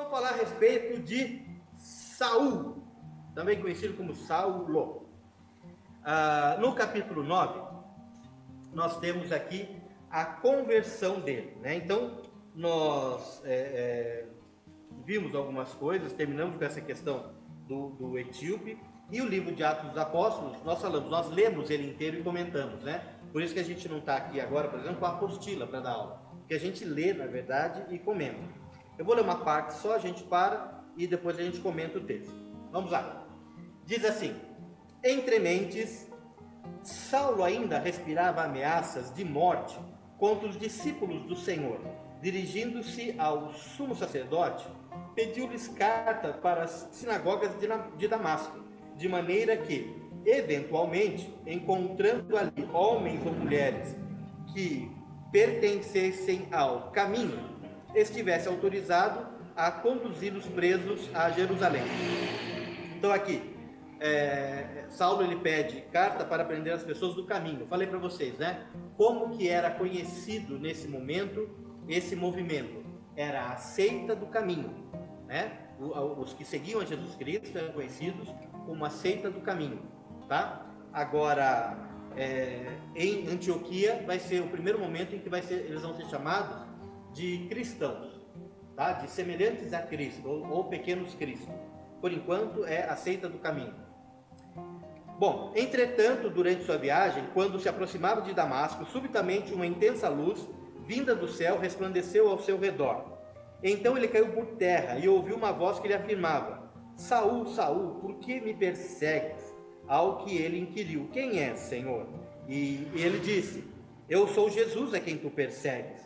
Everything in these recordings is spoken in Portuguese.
vamos falar a respeito de Saul, também conhecido como Saulo. No capítulo 9, nós temos aqui a conversão dele, né? Então, nós vimos algumas coisas, terminamos com essa questão do etíope, e o livro de Atos dos Apóstolos, nós lemos ele inteiro e comentamos, né? Por isso que a gente não está aqui agora, por exemplo, com a apostila para dar aula, porque a gente lê, na verdade, e comenta. Eu vou ler uma parte só, a gente para e depois a gente comenta o texto. Vamos lá. Diz assim: entre mentes, Saulo ainda respirava ameaças de morte contra os discípulos do Senhor. Dirigindo-se ao sumo sacerdote, pediu-lhes carta para as sinagogas de Damasco, de maneira que, eventualmente, encontrando ali homens ou mulheres que pertencessem ao caminho, estivesse autorizado a conduzir os presos a Jerusalém. Então aqui, Saulo ele pede carta para prender as pessoas do caminho. Eu falei para vocês, né? Como que era conhecido nesse momento esse movimento? Era a seita do caminho, né? Os que seguiam a Jesus Cristo eram conhecidos como a seita do caminho, tá? Agora, em Antioquia vai ser o primeiro momento em que eles vão ser chamados de cristãos, tá? De semelhantes a Cristo ou pequenos cristos. Por enquanto é a seita do caminho. Bom, entretanto, durante sua viagem, quando se aproximava de Damasco, subitamente uma intensa luz, vinda do céu, resplandeceu ao seu redor. Então ele caiu por terra e ouviu uma voz que lhe afirmava: Saul, Saul, por que me persegues? Ao que ele inquiriu: quem és, Senhor? E ele disse: eu sou Jesus a quem tu persegues.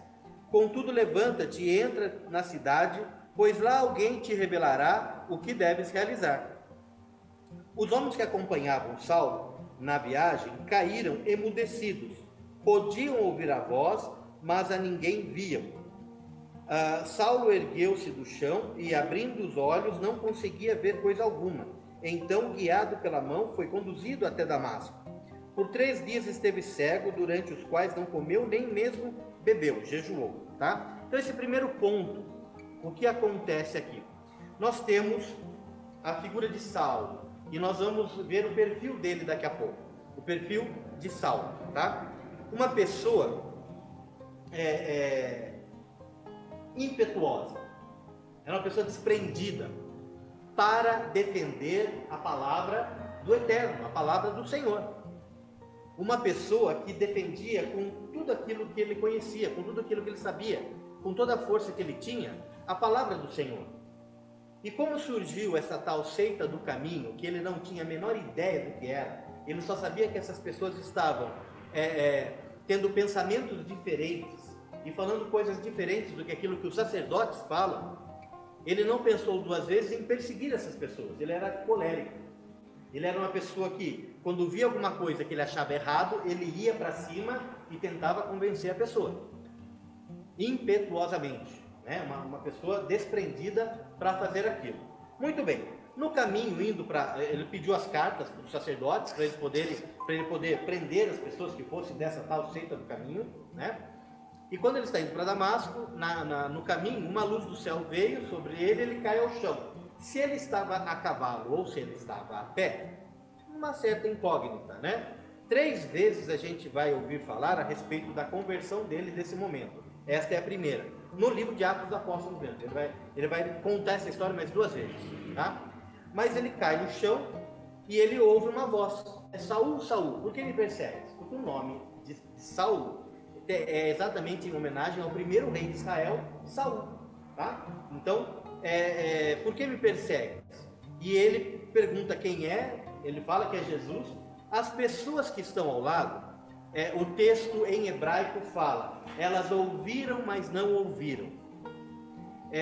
Contudo, levanta-te e entra na cidade, pois lá alguém te revelará o que deves realizar. Os homens que acompanhavam Saulo na viagem caíram emudecidos. Podiam ouvir a voz, mas a ninguém viam. Saulo ergueu-se do chão e, abrindo os olhos, não conseguia ver coisa alguma. Então, guiado pela mão, foi conduzido até Damasco. Por 3 dias esteve cego, durante os quais não comeu nem mesmo bebeu, jejuou, tá? Então, esse primeiro ponto, o que acontece aqui? Nós temos a figura de Saulo, e nós vamos ver o perfil dele daqui a pouco, o perfil de Saulo, tá? Uma pessoa impetuosa, era uma pessoa desprendida para defender a palavra do Eterno, a palavra do Senhor. Uma pessoa que defendia com tudo aquilo que ele conhecia, com tudo aquilo que ele sabia, com toda a força que ele tinha, a palavra do Senhor. E como surgiu essa tal seita do caminho, que ele não tinha a menor ideia do que era, ele só sabia que essas pessoas estavam tendo pensamentos diferentes e falando coisas diferentes do que aquilo que os sacerdotes falam, ele não pensou 2 vezes em perseguir essas pessoas. Ele era colérico. Ele era uma pessoa que, quando via alguma coisa que ele achava errado, ele ia para cima e tentava convencer a pessoa, impetuosamente, né? Uma pessoa desprendida para fazer aquilo. Muito bem, no caminho ele pediu as cartas para os sacerdotes, para ele poder prender as pessoas que fossem dessa tal seita do caminho, né? E quando ele está indo para Damasco, no caminho, uma luz do céu veio sobre ele, ele cai ao chão. Se ele estava a cavalo ou se ele estava a pé, uma certa incógnita, né? 3 vezes a gente vai ouvir falar a respeito da conversão dele nesse momento. Esta é a primeira, no livro de Atos dos Apóstolos mesmo. Ele vai contar essa história mais 2 vezes, tá? Mas ele cai no chão e ele ouve uma voz: é Saul, Saul, por que me persegues? Porque o nome de Saul é exatamente em homenagem ao primeiro rei de Israel, Saul, tá? Então, por que me persegues? E ele pergunta quem é, ele fala que é Jesus. As pessoas que estão ao lado, o texto em hebraico fala, elas ouviram, mas não ouviram.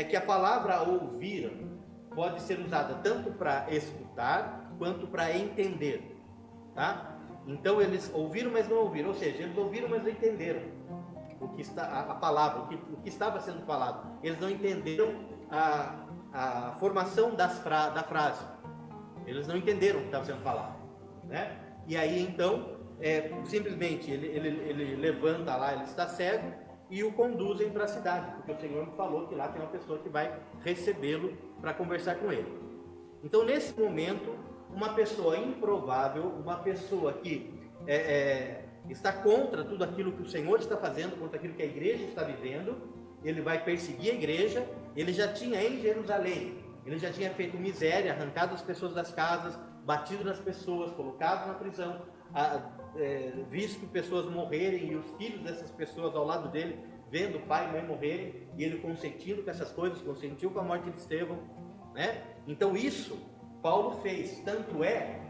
Que a palavra ouviram pode ser usada tanto para escutar, quanto para entender, tá? Então eles ouviram, mas não ouviram, ou seja, eles ouviram, mas não entenderam a palavra, o que estava sendo falado. Eles não entenderam a formação da frase. Eles não entenderam o que estava sendo falado, né? E aí então, simplesmente ele levanta lá, ele está cego, e o conduzem para a cidade, porque o Senhor me falou que lá tem uma pessoa que vai recebê-lo para conversar com ele. Então, nesse momento, uma pessoa improvável, uma pessoa que está contra tudo aquilo que o Senhor está fazendo, contra aquilo que a igreja está vivendo, ele vai perseguir a igreja. Ele já tinha em Jerusalém, ele já tinha feito miséria, arrancado as pessoas das casas, batido nas pessoas, colocado na prisão, visto pessoas morrerem e os filhos dessas pessoas ao lado dele, vendo pai e mãe morrerem, e ele consentindo com essas coisas, consentiu com a morte de Estevão, né? Então isso Paulo fez, tanto é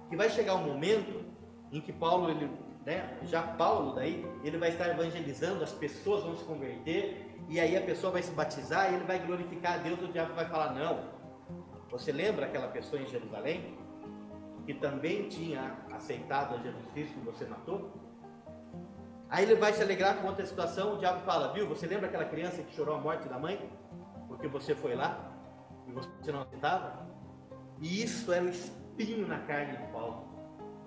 que vai chegar um momento em que Paulo, ele vai estar evangelizando, as pessoas vão se converter, e aí a pessoa vai se batizar, e ele vai glorificar a Deus, e o diabo vai falar: não, você lembra aquela pessoa em Jerusalém, que também tinha aceitado a Jesus Cristo que você matou? Aí ele vai se alegrar com outra situação, o diabo fala: viu, você lembra aquela criança que chorou a morte da mãe, porque você foi lá, e você não aceitava? E isso era o espinho na carne de Paulo,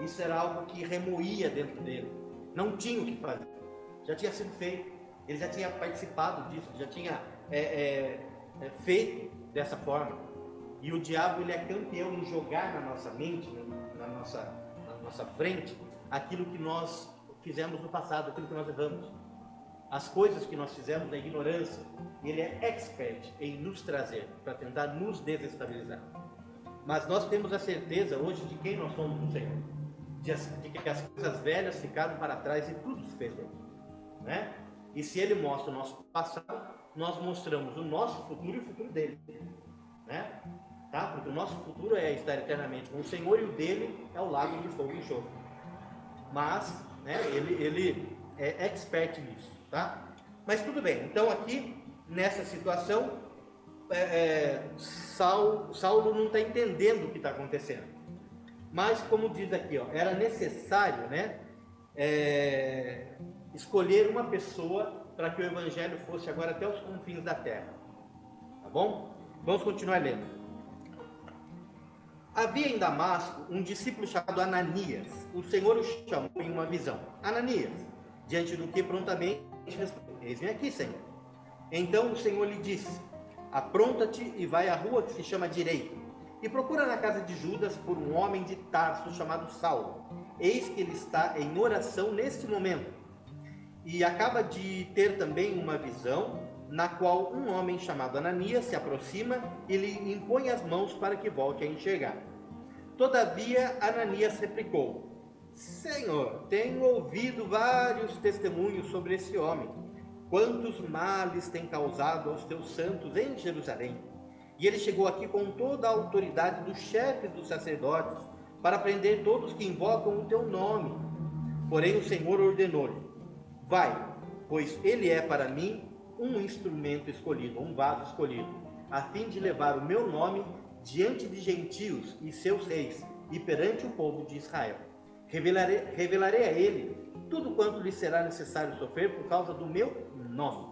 isso era algo que remoía dentro dele, não tinha o que fazer, já tinha sido feito, ele já tinha participado disso, já tinha feito dessa forma. E o diabo, ele é campeão em jogar na nossa mente, na nossa frente, aquilo que nós fizemos no passado, aquilo que nós erramos, as coisas que nós fizemos na ignorância. Ele é expert em nos trazer para tentar nos desestabilizar. Mas nós temos a certeza hoje de quem nós somos no Senhor, de que as coisas velhas ficaram para trás e tudo se fez bem, né? E se Ele mostra o nosso passado, nós mostramos o nosso futuro e o futuro dele, né? Tá? Porque o nosso futuro é estar eternamente com o Senhor, e o dele é o lago de fogo e enxofre. Mas, né, ele é expert nisso, tá? Mas tudo bem. Então aqui, nessa situação, Saulo não está entendendo o que está acontecendo. Mas, como diz aqui, ó, era necessário, né, escolher uma pessoa para que o evangelho fosse agora até os confins da terra. Tá bom? Vamos continuar lendo. Havia em Damasco um discípulo chamado Ananias. O Senhor o chamou em uma visão: Ananias, diante do que prontamente respondeu: eis-me aqui, Senhor. Então o Senhor lhe disse: apronta-te e vai à rua que se chama Direita, e procura na casa de Judas por um homem de Tarso chamado Saulo. Eis que ele está em oração neste momento, e acaba de ter também uma visão, na qual um homem chamado Ananias se aproxima e lhe impõe as mãos para que volte a enxergar. Todavia Ananias replicou: Senhor, tenho ouvido vários testemunhos sobre esse homem, quantos males tem causado aos teus santos em Jerusalém. E ele chegou aqui com toda a autoridade dos chefes dos sacerdotes, para prender todos que invocam o teu nome. Porém o Senhor ordenou-lhe: vai, pois ele é para mim um instrumento escolhido, um vaso escolhido, a fim de levar o meu nome diante de gentios e seus reis, e perante o povo de Israel. Revelarei a ele tudo quanto lhe será necessário sofrer por causa do meu nome.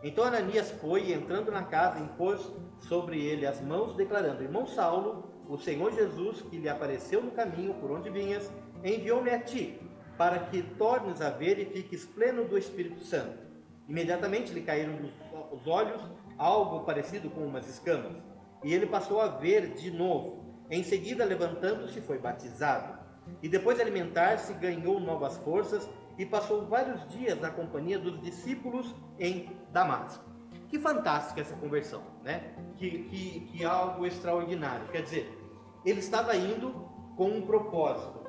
Então Ananias foi, e entrando na casa, impôs sobre ele as mãos, declarando: irmão Saulo, o Senhor Jesus, que lhe apareceu no caminho por onde vinhas, enviou-me a ti, para que tornes a ver e fiques pleno do Espírito Santo. Imediatamente lhe caíram dos olhos algo parecido com umas escamas, e ele passou a ver de novo. Em seguida, levantando-se, foi batizado. E depois de alimentar-se, ganhou novas forças e passou vários dias na companhia dos discípulos em Damasco. Que fantástica essa conversão, né? Que algo extraordinário. Quer dizer, ele estava indo com um propósito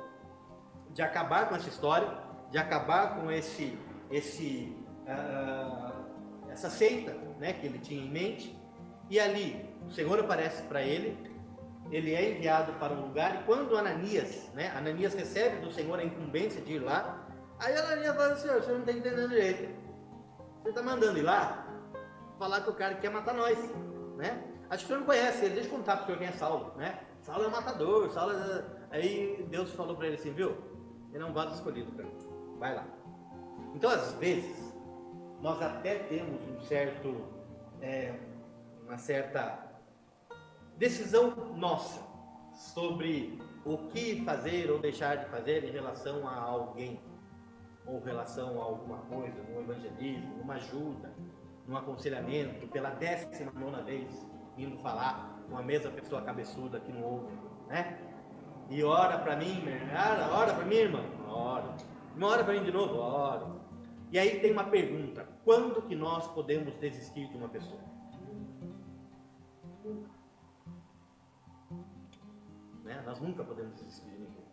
de acabar com essa história, de acabar com essa seita, né, que ele tinha em mente. E ali o Senhor aparece para ele, ele é enviado para um lugar, e quando Ananias recebe do Senhor a incumbência de ir lá, aí Ananias fala: Senhor, você não está entendendo direito, você está mandando ir lá falar que o cara quer matar nós, né? Acho que o senhor não conhece ele, deixa eu contar para o senhor quem é Saulo, né? Saulo é um matador, Saulo é... Aí Deus falou para ele assim: viu, ele é um vaso escolhido, cara, vai lá. Então, às vezes, nós até temos uma certa decisão nossa sobre o que fazer ou deixar de fazer em relação a alguém. ou relação a alguma coisa, num evangelismo, numa ajuda, num aconselhamento, pela 19ª vez, indo falar com a mesma pessoa cabeçuda que não ouve, né? E ora para mim, ora para mim, irmã, ora. Não ora para mim de novo, ora. E aí tem uma pergunta: quando que nós podemos desistir de uma pessoa? Né? Nós nunca podemos desistir de ninguém.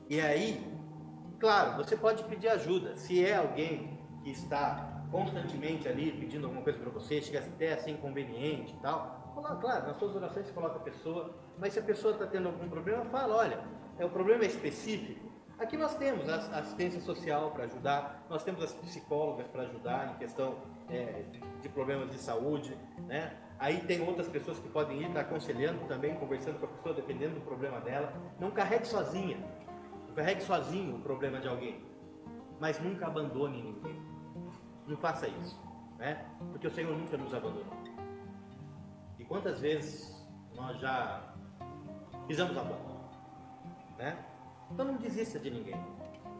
E aí, claro, você pode pedir ajuda. Se é alguém que está constantemente ali pedindo alguma coisa para você, chega até a ser inconveniente e tal, claro, nas suas orações você coloca a pessoa, mas se a pessoa está tendo algum problema, fala: olha, o problema é específico. Aqui nós temos a assistência social para ajudar, nós temos as psicólogas para ajudar em questão de problemas de saúde, né? Aí tem outras pessoas que podem ir aconselhando também, conversando com a pessoa, dependendo do problema dela. Não carregue sozinha, não carregue sozinho o problema de alguém, mas nunca abandone ninguém. Não faça isso, né? Porque o Senhor nunca nos abandonou. E quantas vezes nós já pisamos a bola, né? Então não desista de ninguém.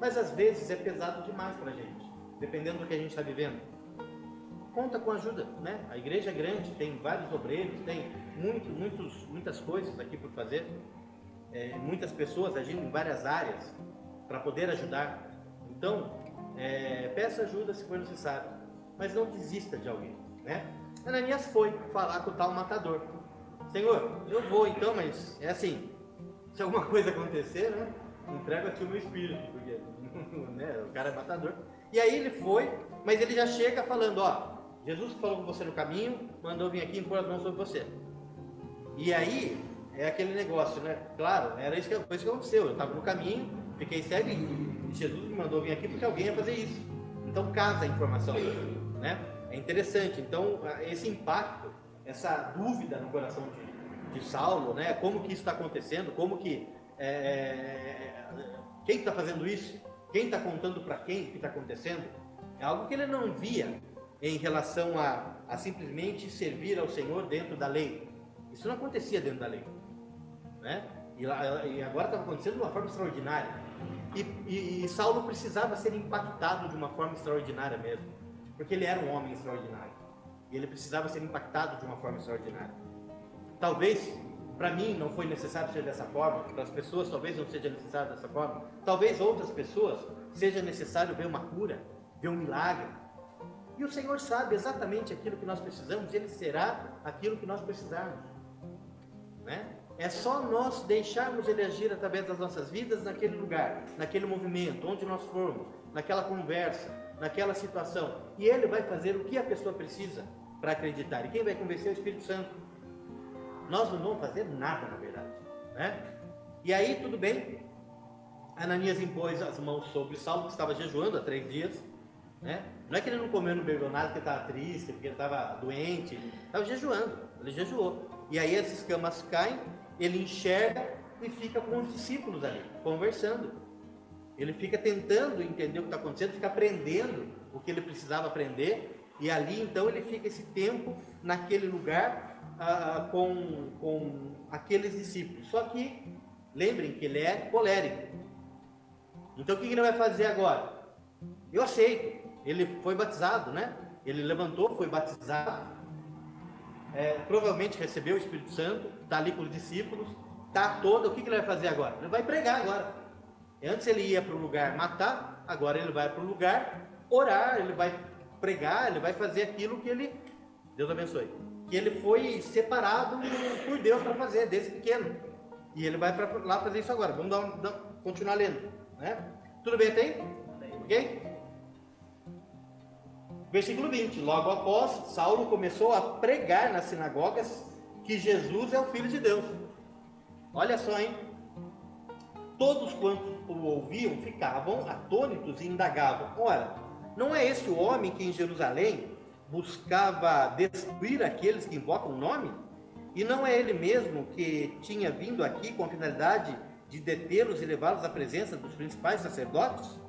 Mas às vezes é pesado demais para a gente, dependendo do que a gente está vivendo. Conta com ajuda, né? A igreja é grande, tem vários obreiros, tem muitas coisas aqui por fazer, muitas pessoas agindo em várias áreas para poder ajudar. Então, peça ajuda se for necessário, mas não desista de alguém, né? Ananias foi falar com o tal matador: Senhor, eu vou então, mas é assim, se alguma coisa acontecer, né? Entrega aqui o meu espírito, porque né, o cara é matador. E aí ele foi, mas ele já chega falando: ó, Jesus falou com você no caminho, mandou vir aqui impor as mãos sobre você. E aí é aquele negócio, né? Claro, era isso que aconteceu. Eu estava no caminho, fiquei cego e Jesus me mandou vir aqui porque alguém ia fazer isso. Então casa a informação, né? É interessante. Então esse impacto, essa dúvida no coração de Saulo, né? Como que isso está acontecendo? Como que quem está fazendo isso? Quem está contando para quem o que está acontecendo? É algo que ele não via em relação a simplesmente servir ao Senhor dentro da lei. Isso não acontecia dentro da lei, né? E agora estava acontecendo de uma forma extraordinária. E Saulo precisava ser impactado de uma forma extraordinária mesmo, porque ele era um homem extraordinário. E ele precisava ser impactado de uma forma extraordinária. Talvez para mim não foi necessário ser dessa forma, para as pessoas talvez não seja necessário dessa forma, talvez outras pessoas seja necessário ver uma cura, ver um milagre. E o Senhor sabe exatamente aquilo que nós precisamos, e Ele será aquilo que nós precisarmos, né? É só nós deixarmos Ele agir através das nossas vidas naquele lugar, naquele movimento, onde nós formos, naquela conversa, naquela situação, e Ele vai fazer o que a pessoa precisa para acreditar. E quem vai convencer é o Espírito Santo. Nós não vamos fazer nada, na verdade, né? E aí, tudo bem, Ananias impôs as mãos sobre Saulo, que estava jejuando há 3 dias, né? Não é que ele não comeu, não bebeu nada, porque estava triste, porque ele estava doente, estava jejuando, ele jejuou. E aí as escamas caem, ele enxerga e fica com os discípulos ali, conversando. Ele fica tentando entender o que está acontecendo, fica aprendendo o que ele precisava aprender, e ali então ele fica esse tempo naquele lugar com aqueles discípulos. Só que lembrem que ele é colérico. Então o que ele vai fazer agora? Eu aceito. Ele foi batizado, né? Ele levantou, foi batizado, provavelmente recebeu o Espírito Santo, está ali com os discípulos, está todo. O que ele vai fazer agora? Ele vai pregar agora. Antes ele ia para o lugar matar, agora ele vai para o lugar orar, ele vai pregar, ele vai fazer aquilo que ele, Deus abençoe, que ele foi separado por Deus para fazer desde pequeno. E ele vai para lá fazer isso agora. Vamos continuar lendo, né? Tudo bem até aí? Ok? Versículo 20. Logo após, Saulo começou a pregar nas sinagogas que Jesus é o Filho de Deus. Olha só, hein? Todos quantos o ouviam ficavam atônitos e indagavam: ora, não é esse o homem que em Jerusalém buscava destruir aqueles que invocam o nome? E não é ele mesmo que tinha vindo aqui com a finalidade de detê-los e levá-los à presença dos principais sacerdotes?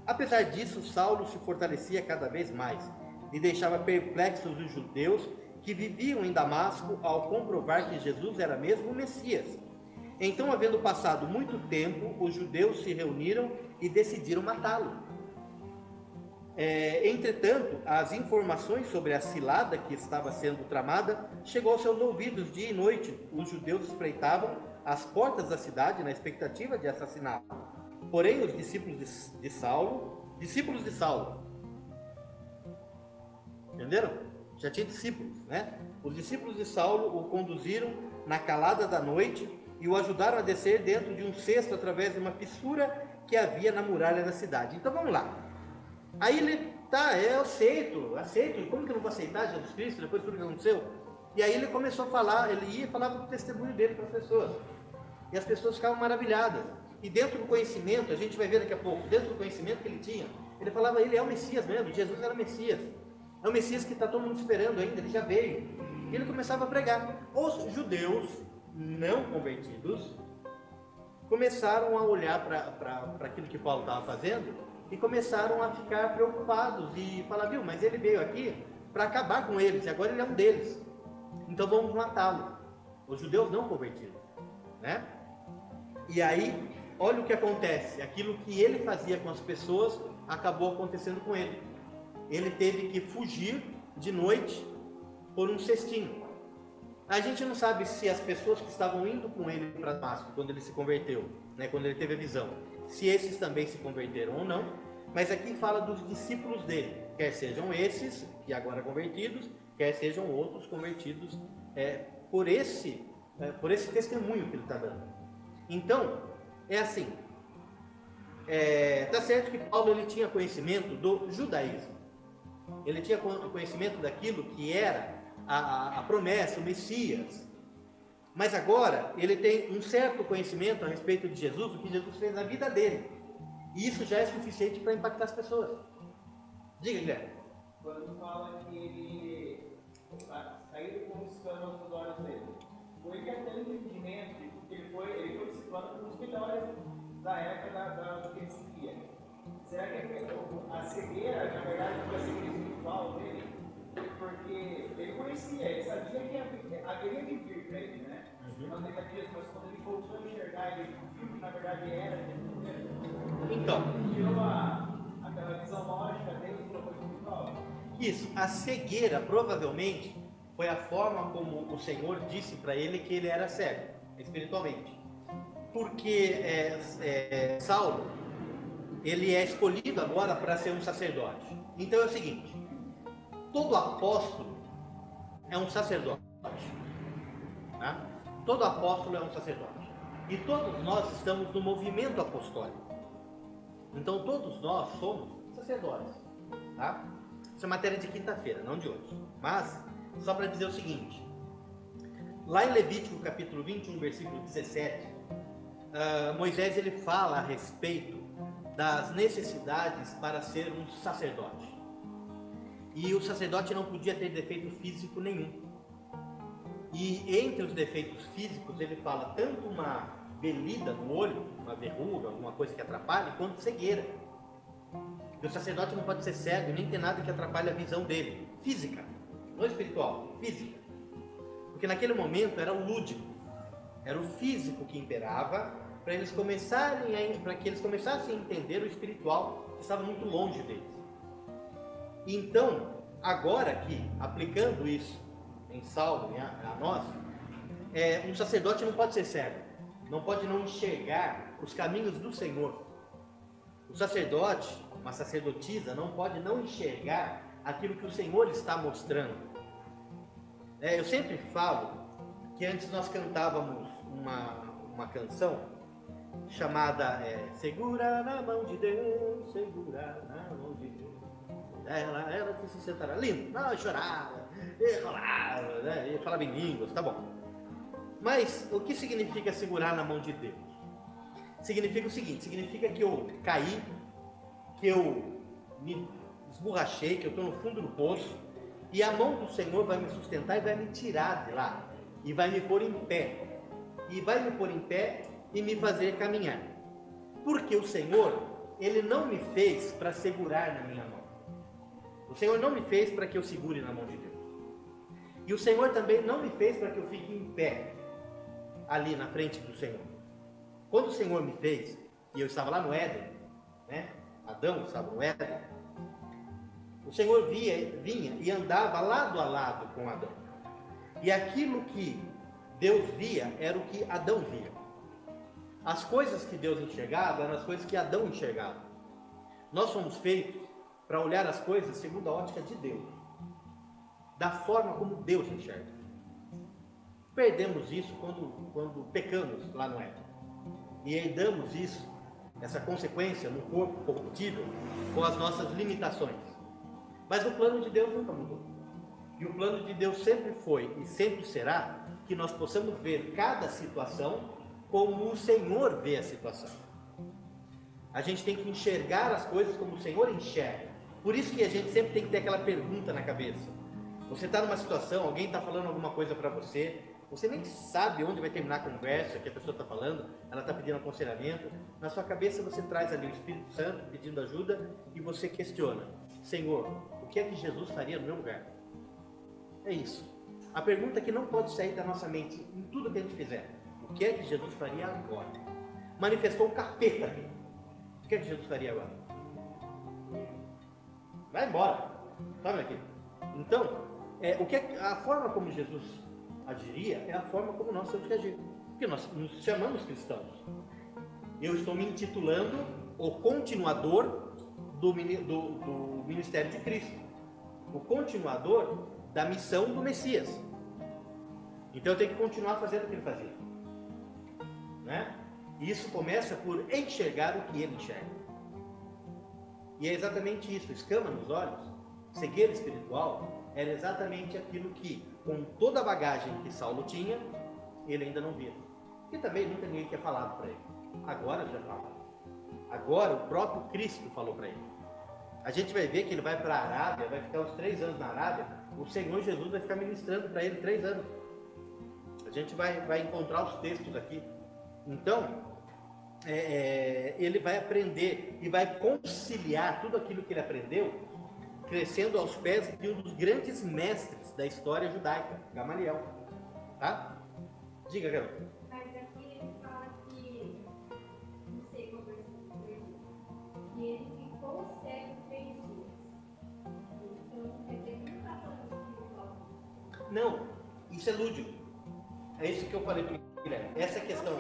Apesar disso, Saulo se fortalecia cada vez mais e deixava perplexos os judeus que viviam em Damasco ao comprovar que Jesus era mesmo o Messias. Então, havendo passado muito tempo, os judeus se reuniram e decidiram matá-lo. Entretanto, as informações sobre a cilada que estava sendo tramada chegou aos seus ouvidos. Dia e noite, os judeus espreitavam as portas da cidade na expectativa de assassiná-lo. Porém, os discípulos de Saulo, entenderam? Já tinha discípulos, né? Os discípulos de Saulo o conduziram na calada da noite e o ajudaram a descer dentro de um cesto através de uma fissura que havia na muralha da cidade. Então vamos lá. Aí ele, eu aceito, como que eu não vou aceitar Jesus Cristo depois de tudo que aconteceu? E aí ele começou a falar, ele ia falar do testemunho dele para as pessoas. E as pessoas ficavam maravilhadas. E dentro do conhecimento, a gente vai ver daqui a pouco, dentro do conhecimento que ele tinha, ele falava, ele é o Messias mesmo, Jesus era o Messias. É o Messias que está todo mundo esperando ainda, ele já veio. E ele começava a pregar. Os judeus não convertidos começaram a olhar para aquilo que Paulo estava fazendo e começaram a ficar preocupados e falar, viu, mas ele veio aqui para acabar com eles, e agora ele é um deles. Então vamos matá-lo. Os judeus não convertidos, né? E aí, olha o que acontece. Aquilo que ele fazia com as pessoas acabou acontecendo com ele. Ele teve que fugir de noite por um cestinho. A gente não sabe se as pessoas que estavam indo com ele para Damasco, quando ele se converteu, né, quando ele teve a visão, se esses também se converteram ou não, mas aqui fala dos discípulos dele, quer sejam esses, que agora convertidos, quer sejam outros convertidos por esse testemunho que ele está dando. Então, é assim, tá certo que Paulo ele tinha conhecimento do judaísmo, ele tinha conhecimento daquilo que era a promessa, o Messias, mas agora ele tem um certo conhecimento a respeito de Jesus, o que Jesus fez na vida dele, e isso já é suficiente para impactar as pessoas. Diga, Guilherme. Quando fala que ele saiu como escândalo dos olhos dele, foi ele até o entendimento de que ele foi situado como os melhores da época do que ele seguia. Será que a cegueira, na verdade, foi a cegueira espiritual dele? Porque ele conhecia, ele sabia que haveria de vir para ele, né? Quando ele havia, mas quando ele voltou a enxergar, ele viu que na verdade era Jesus mesmo. Então, tirou aquela visão lógica dele e colocou espiritual. Isso, a cegueira provavelmente foi a forma como o Senhor disse para ele que ele era cego, espiritualmente. Porque Saulo, ele é escolhido agora para ser um sacerdote. Então é o seguinte, todo apóstolo é um sacerdote, tá? Todo apóstolo é um sacerdote, e todos nós estamos no movimento apostólico, então todos nós somos sacerdotes, tá? Isso é matéria de quinta-feira, não de hoje, mas só para dizer o seguinte, lá em Levítico capítulo 21, versículo 17, Moisés ele fala a respeito das necessidades para ser um sacerdote. E o sacerdote não podia ter defeito físico nenhum. E entre os defeitos físicos ele fala tanto uma velida no olho, uma verruga, alguma coisa que atrapalhe, quanto cegueira. E o sacerdote não pode ser cego, nem ter nada que atrapalhe a visão dele, física, não espiritual, física. Porque naquele momento era o lúdico, era o físico que imperava, para que eles começassem a entender o espiritual que estava muito longe deles. Então, agora aqui, aplicando isso em Saulo, a nós, um sacerdote não pode ser cego, não pode não enxergar os caminhos do Senhor. O sacerdote, uma sacerdotisa, não pode não enxergar aquilo que o Senhor está mostrando. Eu sempre falo que antes nós cantávamos uma canção chamada Segura na mão de Deus, segura na mão de Deus. Ela se sentará lindo, não, chorava, rolava, né? Falava em línguas, tá bom. Mas o que significa segurar na mão de Deus? Significa o seguinte, significa que eu caí, que eu me esborrachei, que eu estou no fundo do poço, e a mão do Senhor vai me sustentar e vai me tirar de lá, e vai me pôr em pé, e me fazer caminhar. Porque o Senhor, Ele não me fez para segurar na minha mão. O Senhor não me fez para que eu segure na mão de Deus. E o Senhor também não me fez para que eu fique em pé, ali na frente do Senhor. Quando o Senhor me fez, e eu estava lá no Éden, né? Adão estava no Éden, O Senhor vinha e andava lado a lado com Adão. E aquilo que Deus via era o que Adão via. As coisas que Deus enxergava eram as coisas que Adão enxergava. Nós fomos feitos para olhar as coisas segundo a ótica de Deus, da forma como Deus enxerga. Perdemos isso quando pecamos lá no Éden. E herdamos isso, essa consequência no corpo corruptível, com as nossas limitações. Mas o plano de Deus nunca mudou. E o plano de Deus sempre foi e sempre será que nós possamos ver cada situação como o Senhor vê a situação. A gente tem que enxergar as coisas como o Senhor enxerga. Por isso que a gente sempre tem que ter aquela pergunta na cabeça. Você está numa situação, alguém está falando alguma coisa para você, você nem sabe onde vai terminar a conversa que a pessoa está falando, ela está pedindo aconselhamento. Na sua cabeça você traz ali o Espírito Santo pedindo ajuda e você questiona: Senhor, o que é que Jesus faria no meu lugar? É isso. A pergunta que não pode sair da nossa mente em tudo que a gente fizer: o que é que Jesus faria agora? Manifestou um capeta aqui. O que é que Jesus faria agora? Vai embora. Toma aqui. Então, a forma como Jesus agiria é a forma como nós temos que agir. Porque nós nos chamamos cristãos. Eu estou me intitulando o continuador do ministério de Cristo. O continuador da missão do Messias. Então eu tenho que continuar fazendo o que ele fazia. Né? E isso começa por enxergar o que ele enxerga. E é exatamente isso, escama nos olhos, cegueira espiritual, era exatamente aquilo que, com toda a bagagem que Saulo tinha, ele ainda não via. E também nunca ninguém tinha falado para ele. Agora já fala. Agora o próprio Cristo falou para ele. A gente vai ver que ele vai para a Arábia, vai ficar uns 3 anos na Arábia, o Senhor Jesus vai ficar ministrando para ele 3 anos. A gente vai encontrar os textos aqui. Então, ele vai aprender e vai conciliar tudo aquilo que ele aprendeu, crescendo aos pés de um dos grandes mestres da história judaica, Gamaliel. Tá? Diga, garoto. Mas aqui ele fala que, não sei como é que ele ficou cego 3 dias. Então, quer dizer que não está falando espiritual. Não, isso é lúdico. É isso que eu falei para o Guilherme. Essa questão.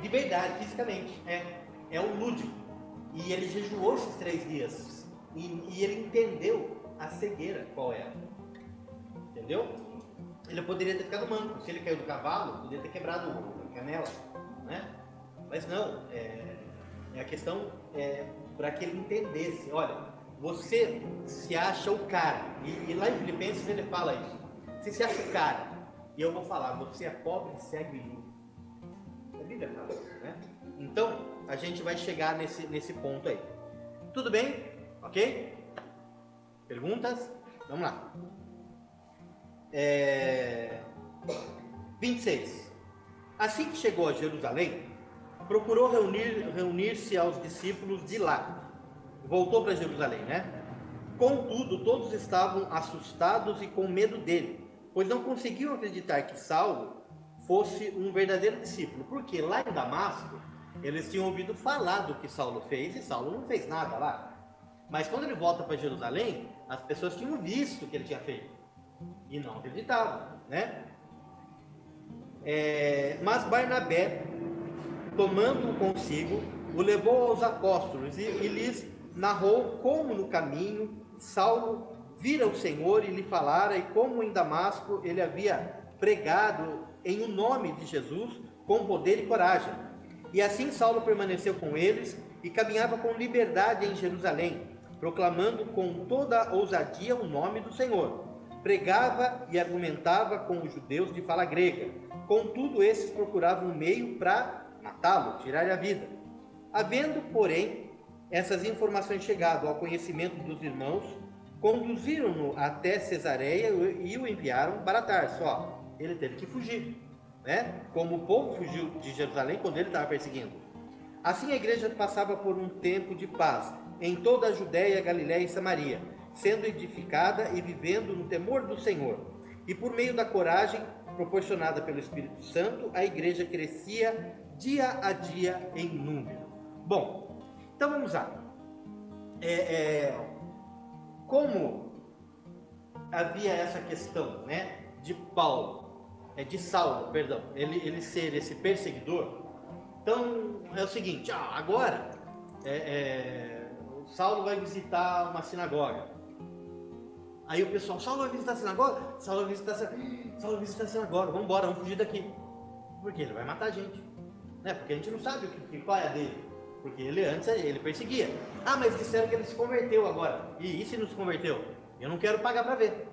De verdade, fisicamente. É um lúdico. E ele jejuou esses 3 dias. E ele entendeu a cegueira qual era. Entendeu? Ele poderia ter ficado manco. Se ele caiu do cavalo, poderia ter quebrado a canela. Né? Mas não. A questão para que ele entendesse. Olha, você se acha o cara. E lá em Filipenses ele fala isso. Você se acha o cara. E eu vou falar, você é pobre, cego e nu. A Bíblia fala isso, né? Então, a gente vai chegar nesse ponto aí. Tudo bem? Ok? Perguntas? Vamos lá. 26. Assim que chegou a Jerusalém, procurou reunir-se aos discípulos de lá. Voltou para Jerusalém, né? Contudo, todos estavam assustados e com medo dele, pois não conseguiam acreditar que Saulo fosse um verdadeiro discípulo, porque lá em Damasco, eles tinham ouvido falar do que Saulo fez, e Saulo não fez nada lá. Mas quando ele volta para Jerusalém, as pessoas tinham visto o que ele tinha feito, e não acreditavam, né? Mas Barnabé, tomando-o consigo, o levou aos apóstolos e lhes narrou como no caminho Saulo vira o Senhor e lhe falara, e como em Damasco ele havia pregado em o nome de Jesus com poder e coragem. E assim Saulo permaneceu com eles e caminhava com liberdade em Jerusalém, proclamando com toda ousadia o nome do Senhor. Pregava e argumentava com os judeus de fala grega. Contudo, esses procuravam um meio para matá-lo, tirar-lhe a vida. Havendo, porém, essas informações chegado ao conhecimento dos irmãos, conduziram-no até Cesareia e o enviaram para Tarso. Ele teve que fugir, né? Como o povo fugiu de Jerusalém quando ele estava perseguindo. Assim a igreja passava por um tempo de paz em toda a Judéia, Galiléia e Samaria, sendo edificada e vivendo no temor do Senhor. E por meio da coragem proporcionada pelo Espírito Santo, a igreja crescia dia a dia em número. Bom, então vamos lá. como havia essa questão, né, de Saulo, perdão, ele ser esse perseguidor. Então é o seguinte, agora Saulo vai visitar uma sinagoga. Aí o pessoal, Saulo vai visitar a sinagoga? Saulo vai visitar a sinagoga, vamos embora, vamos fugir daqui. Porque ele vai matar a gente, né? Porque a gente não sabe qual é a dele. Porque antes ele perseguia. Mas disseram que ele se converteu agora. E se não se converteu? Eu não quero pagar para ver.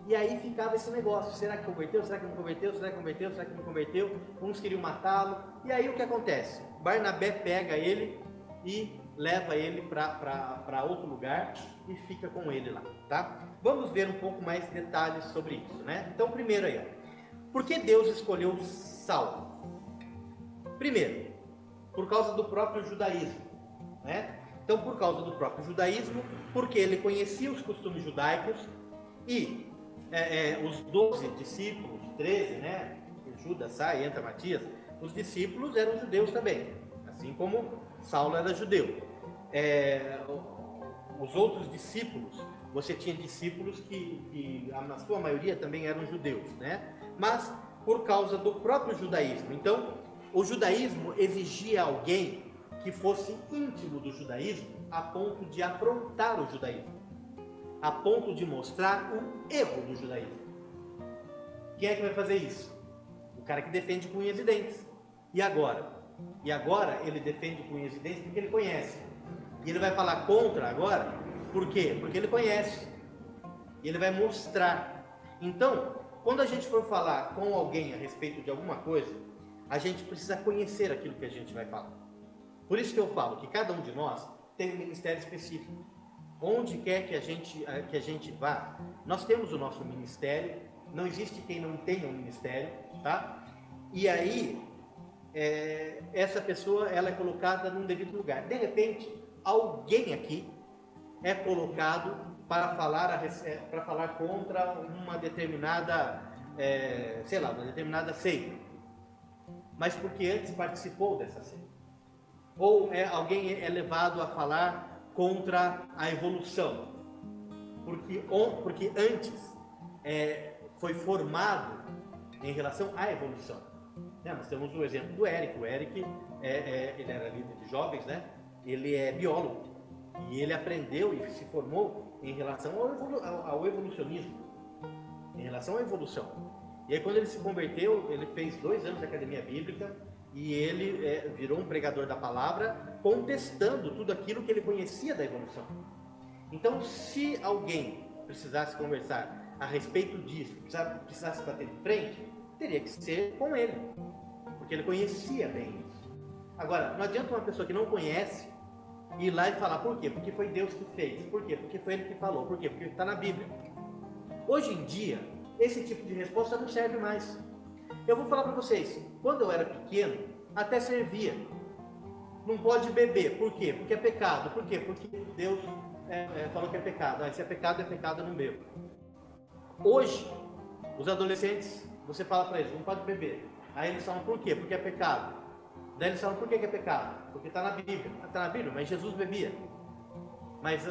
E aí ficava esse negócio, será que converteu? Será que não converteu? Será que converteu? Será que não converteu? Uns queriam matá-lo. E aí o que acontece? Barnabé pega ele e leva ele para outro lugar e fica com ele lá, tá? Vamos ver um pouco mais detalhes sobre isso, né? Então, primeiro aí, por que Deus escolheu Saulo? Primeiro, por causa do próprio judaísmo, né? Então, por causa do próprio judaísmo, porque ele conhecia os costumes judaicos e os 12 discípulos, 13, né? Judas sai, entra Matias, os discípulos eram judeus também, assim como Saulo era judeu. Os outros discípulos, você tinha discípulos que na sua maioria também eram judeus, né? Mas por causa do próprio judaísmo. Então, o judaísmo exigia alguém que fosse íntimo do judaísmo a ponto de afrontar o judaísmo, a ponto de mostrar o erro do judaísmo. Quem é que vai fazer isso? O cara que defende com unhas e dentes. E agora? Ele defende com unhas e dentes porque ele conhece. E ele vai falar contra agora, por quê? Porque ele conhece. E ele vai mostrar. Então, quando a gente for falar com alguém a respeito de alguma coisa, a gente precisa conhecer aquilo que a gente vai falar. Por isso que eu falo que cada um de nós tem um ministério específico. Onde quer que a gente vá, nós temos o nosso ministério. Não existe quem não tenha um ministério, tá? E aí, essa pessoa ela é colocada num devido lugar. De repente, alguém aqui é colocado para falar contra uma determinada, uma determinada seita, mas porque antes participou dessa seita. Ou alguém é levado a falar contra a evolução, porque antes foi formado em relação à evolução. Nós temos o exemplo do Eric. O Eric, ele era líder de jovens, né? Ele é biólogo e ele aprendeu e se formou em relação ao evolucionismo, em relação à evolução. E aí quando ele se converteu, ele fez 2 anos de academia bíblica e ele virou um pregador da palavra, contestando tudo aquilo que ele conhecia da evolução. Então, se alguém precisasse conversar a respeito disso, precisasse bater de frente, teria que ser com ele, porque ele conhecia bem isso. Agora, não adianta uma pessoa que não conhece ir lá e falar por quê? Porque foi Deus que fez. Por quê? Porque foi Ele que falou. Por quê? Porque está na Bíblia. Hoje em dia, esse tipo de resposta não serve mais. Eu vou falar para vocês, quando eu era pequeno, até servia. Não pode beber. Por quê? Porque é pecado. Por quê? Porque Deus falou que é pecado. Se é pecado, eu não bebo. Hoje, os adolescentes, você fala para eles, não pode beber. Aí eles falam, por quê? Porque é pecado. Daí eles falam, por que é pecado? Porque está na Bíblia. Está na Bíblia, mas Jesus bebia. Mas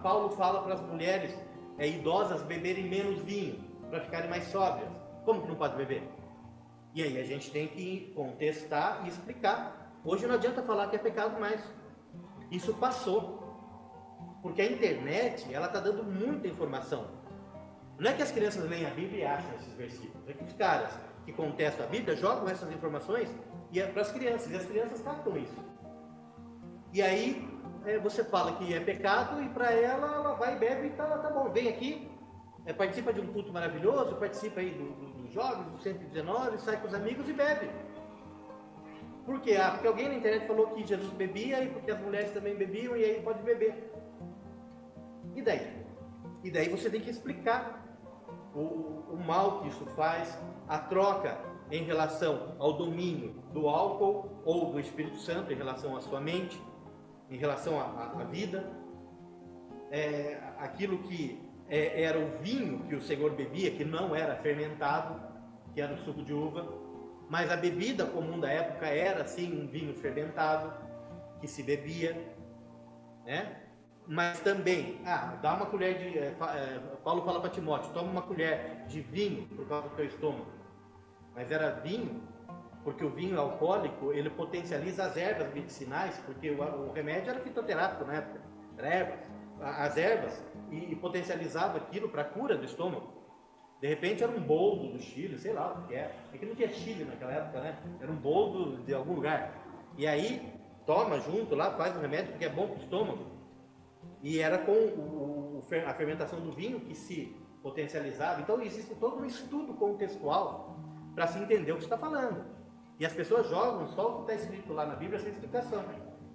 Paulo fala para as mulheres idosas beberem menos vinho, para ficarem mais sóbrias. Como que não pode beber? E aí a gente tem que contestar e explicar. Hoje não adianta falar que é pecado mais. Isso passou. Porque a internet, ela está dando muita informação. Não é que as crianças leem a Bíblia e acham esses versículos. É que os caras que contestam a Bíblia jogam essas informações para as crianças. E as crianças captam isso. E aí você fala que é pecado e para ela vai e bebe e tá bom. Vem aqui, participa de um culto maravilhoso, participa aí dos jovens, do 119, sai com os amigos e bebe. Por quê? Porque alguém na internet falou que Jesus bebia e porque as mulheres também bebiam e aí pode beber. E daí? E daí você tem que explicar o mal que isso faz, a troca em relação ao domínio do álcool ou do Espírito Santo em relação à sua mente, em relação à vida, aquilo que era o vinho que o Senhor bebia, que não era fermentado, que era o suco de uva, mas a bebida comum da época era sim um vinho fermentado, que se bebia, né? Mas também, dá uma colher de... Paulo fala para Timóteo, toma uma colher de vinho por causa do teu estômago. Mas era vinho, porque o vinho alcoólico, ele potencializa as ervas medicinais, porque o remédio era fitoterápico na época, era ervas, as ervas, e potencializava aquilo para a cura do estômago. De repente era um boldo do Chile, sei lá o que é. É que não tinha Chile naquela época, né? Era um boldo de algum lugar. E aí, toma junto lá, faz o remédio, porque é bom para o estômago. E era com a fermentação do vinho que se potencializava. Então existe todo um estudo contextual para se entender o que está falando. E as pessoas jogam só o que está escrito lá na Bíblia sem explicação.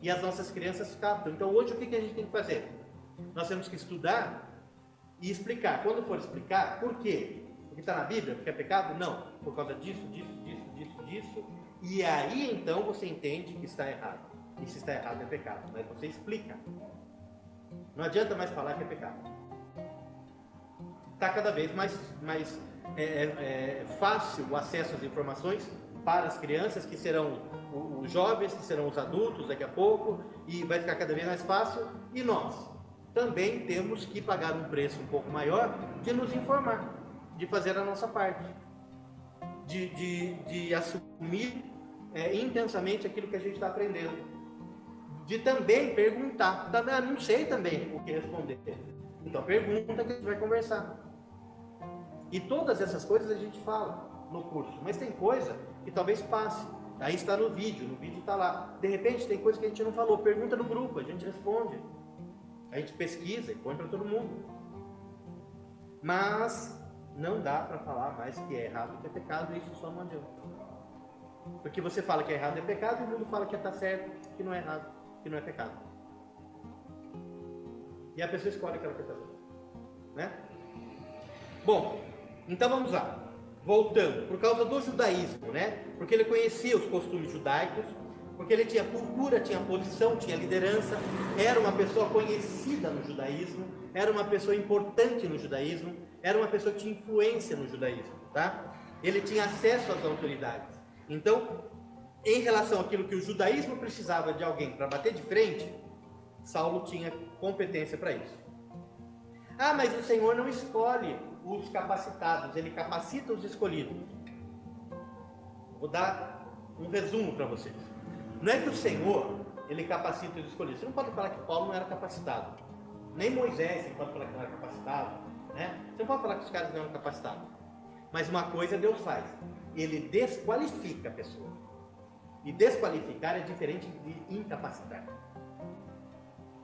E as nossas crianças captam. Então hoje o que a gente tem que fazer? Nós temos que estudar e explicar. Quando for explicar, por quê? Porque está na Bíblia? Porque é pecado? Não. Por causa disso. E aí então você entende que está errado. E se está errado é pecado. Mas você explica. Não adianta mais falar que é pecado. Está cada vez mais fácil o acesso às informações para as crianças, que serão os jovens, que serão os adultos daqui a pouco, e vai ficar cada vez mais fácil. E nós também temos que pagar um preço um pouco maior de nos informar, de fazer a nossa parte, de assumir intensamente aquilo que a gente está aprendendo. De também perguntar, não sei também o que responder. Então pergunta que a gente vai conversar. E todas essas coisas a gente fala no curso, mas tem coisa que talvez passe. Aí está no vídeo está lá. De repente tem coisa que a gente não falou, pergunta no grupo, a gente responde. A gente pesquisa e põe para todo mundo. Mas não dá para falar mais que é errado que é pecado, e isso só não adianta. Porque você fala que é errado é pecado, e o mundo fala que está certo, que não é errado, que não é pecado. E a pessoa escolhe o que ela quer fazer, né? Bom, então vamos lá. Voltando, por causa do judaísmo, né? Porque ele conhecia os costumes judaicos, porque ele tinha cultura, tinha posição, tinha liderança, era uma pessoa conhecida no judaísmo, era uma pessoa importante no judaísmo, era uma pessoa que tinha influência no judaísmo, tá? Ele tinha acesso às autoridades. Então, em relação àquilo que o judaísmo precisava de alguém para bater de frente, Saulo tinha competência para isso. Mas o Senhor não escolhe os capacitados, ele capacita os escolhidos. Vou dar um resumo para vocês. Não é que o Senhor, ele capacita os escolhidos. Você não pode falar que Paulo não era capacitado. Nem Moisés, você não pode falar que não era capacitado, né? Você não pode falar que os caras não eram capacitados. Mas uma coisa Deus faz, ele desqualifica a pessoa. E desqualificar é diferente de incapacitar.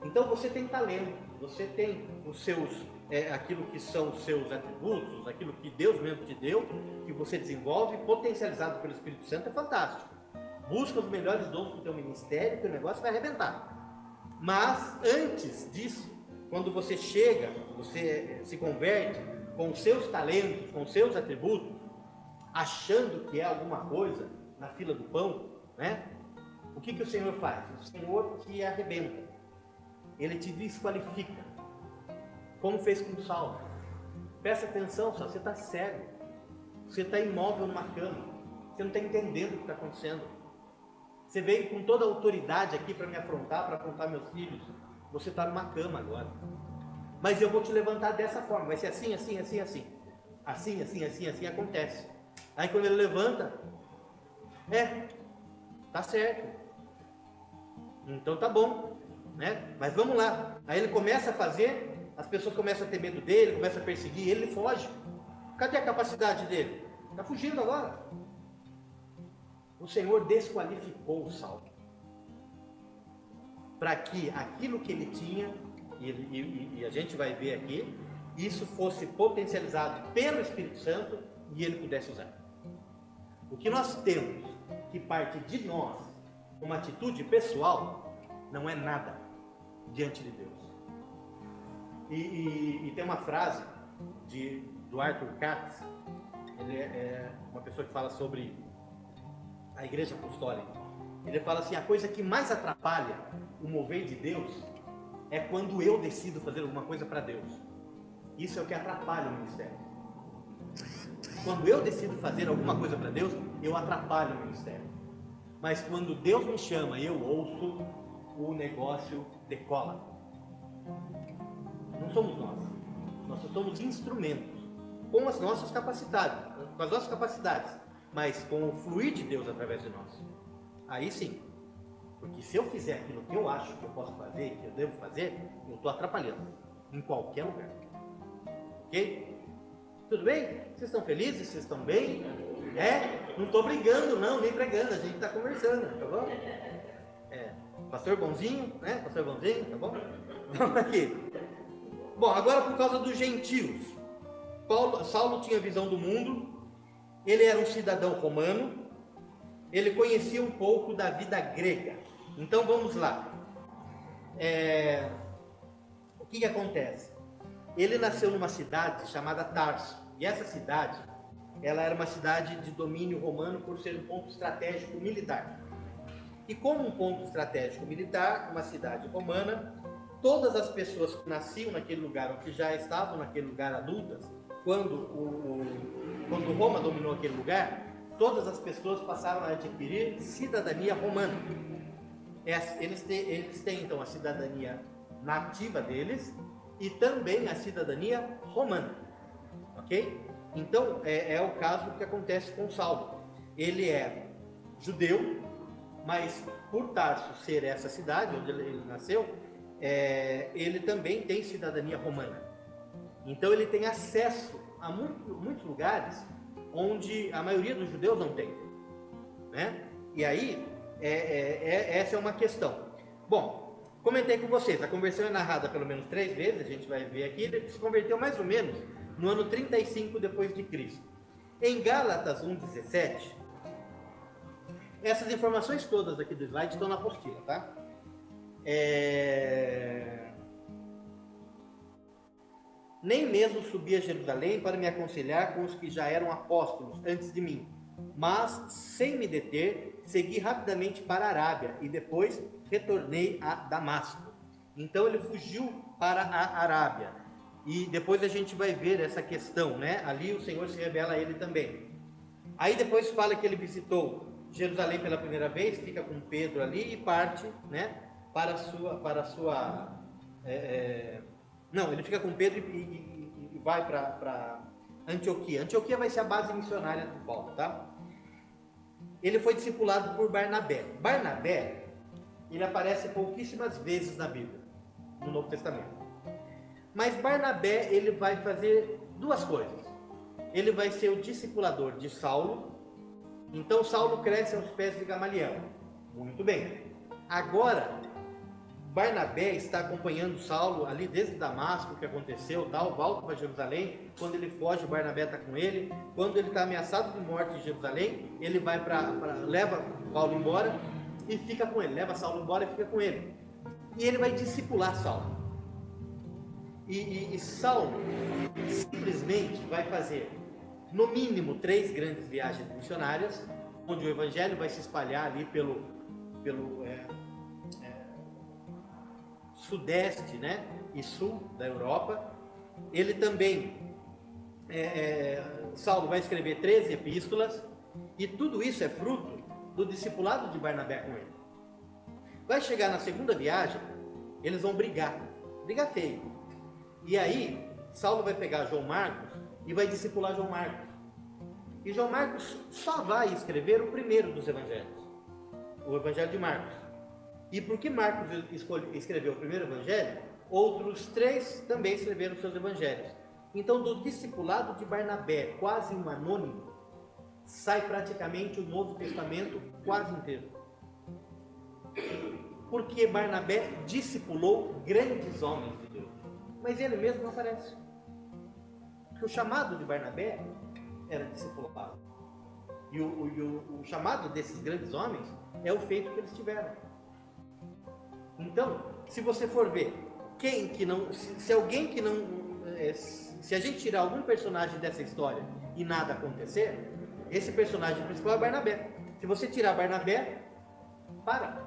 Então você tem talento, você tem os seus, aquilo que são os seus atributos, aquilo que Deus mesmo te deu, que você desenvolve, potencializado pelo Espírito Santo, é fantástico. Busca os melhores dons do teu ministério, que o negócio vai arrebentar. Mas antes disso, quando você chega, você se converte com os seus talentos, com os seus atributos, achando que é alguma coisa na fila do pão, né? O que o Senhor faz? O Senhor te arrebenta. Ele te desqualifica. Como fez com Saulo. Presta atenção, só você está cego. Você está imóvel numa cama. Você não está entendendo o que está acontecendo. Você veio com toda a autoridade aqui para me afrontar, para afrontar meus filhos. Você está numa cama agora. Mas eu vou te levantar dessa forma. Vai ser assim, assim, assim, assim. Assim, assim, assim, assim acontece. Aí quando ele levanta, tá certo. Então tá bom, né? Mas vamos lá. Aí ele começa a fazer, as pessoas começam a ter medo dele, começam a perseguir ele foge. Cadê a capacidade dele? Está fugindo agora. O Senhor desqualificou Saulo para que aquilo que ele tinha, e a gente vai ver aqui, isso fosse potencializado pelo Espírito Santo e ele pudesse usar. O que nós temos que parte de nós, uma atitude pessoal, não é nada diante de Deus. E tem uma frase do Arthur Katz, ele é uma pessoa que fala sobre a igreja apostólica. Ele fala assim: a coisa que mais atrapalha o mover de Deus é quando eu decido fazer alguma coisa para Deus. Isso é o que atrapalha o ministério. Quando eu decido fazer alguma coisa para Deus, eu atrapalho o ministério. Mas quando Deus me chama e eu ouço, o negócio decola. Não somos nós. Nós só somos instrumentos com as nossas capacidades, mas com o fluir de Deus através de nós. Aí sim. Porque se eu fizer aquilo que eu acho que eu posso fazer, que eu devo fazer, eu estou atrapalhando em qualquer lugar. Ok? Tudo bem? Vocês estão felizes? Vocês estão bem? Não estou brigando não, nem pregando, a gente está conversando, tá bom? Pastor bonzinho, né? Pastor bonzinho, tá bom? Vamos aqui. Bom, agora por causa dos gentios. Saulo tinha visão do mundo, ele era um cidadão romano, ele conhecia um pouco da vida grega. Então vamos lá. O que acontece? Ele nasceu numa cidade chamada Tarso, e essa cidade, ela era uma cidade de domínio romano por ser um ponto estratégico militar. E como um ponto estratégico militar, uma cidade romana, todas as pessoas que nasciam naquele lugar, ou que já estavam naquele lugar adultas, quando Roma dominou aquele lugar, todas as pessoas passaram a adquirir cidadania romana. Eles têm então a cidadania nativa deles e também a cidadania romana, ok? Então é o caso que acontece com Saulo. Ele é judeu, mas por Tarso ser essa cidade onde ele nasceu, ele também tem cidadania romana. Então ele tem acesso a muitos lugares onde a maioria dos judeus não tem, né? E aí essa é uma questão. Bom, comentei com vocês, a conversão é narrada pelo menos 3 vezes, a gente vai ver aqui. Ele se converteu mais ou menos no ano 35 depois de Cristo. Em Gálatas 1,17, essas informações todas aqui do slide estão na apostila, tá? Nem mesmo subi a Jerusalém para me aconselhar com os que já eram apóstolos antes de mim, mas, sem me deter, segui rapidamente para a Arábia e depois retornei a Damasco. Então ele fugiu para a Arábia. E depois a gente vai ver essa questão, né? Ali o Senhor se revela a ele também. Aí depois fala que ele visitou Jerusalém pela primeira vez, fica com Pedro ali e parte, né? Não, ele fica com Pedro e vai para Antioquia. Antioquia vai ser a base missionária de Paulo, tá? Ele foi discipulado por Barnabé. Barnabé, ele aparece pouquíssimas vezes na Bíblia, no Novo Testamento. Mas Barnabé, ele vai fazer 2 coisas. Ele vai ser o discipulador de Saulo. Então Saulo cresce aos pés de Gamaliel. Muito bem. Agora, Barnabé está acompanhando Saulo ali desde Damasco, o que aconteceu, tal, volta para Jerusalém. Quando ele foge, Barnabé está com ele. Quando ele está ameaçado de morte em Jerusalém, ele vai leva Paulo embora e fica com ele. Leva Saulo embora e fica com ele. E ele vai discipular Saulo. E Saulo simplesmente vai fazer, no mínimo, 3 grandes viagens missionárias, onde o evangelho vai se espalhar ali pelo sudeste, né, e sul da Europa. Ele também, Saulo vai escrever 13 epístolas, e tudo isso é fruto do discipulado de Barnabé com ele. Vai chegar na segunda viagem, eles vão brigar feio. E aí, Saulo vai pegar João Marcos e vai discipular João Marcos. E João Marcos só vai escrever o primeiro dos evangelhos, o evangelho de Marcos. E porque Marcos escreveu o primeiro evangelho, outros 3 também escreveram seus evangelhos. Então, do discipulado de Barnabé, quase um anônimo, sai praticamente o Novo Testamento quase inteiro. Porque Barnabé discipulou grandes homens de Deus. Mas ele mesmo não aparece. Porque o chamado de Barnabé era discipulado. E o chamado desses grandes homens é o feito que eles tiveram. Então, se você for ver, se a gente tirar algum personagem dessa história e nada acontecer, esse personagem principal é Barnabé. Se você tirar Barnabé, para.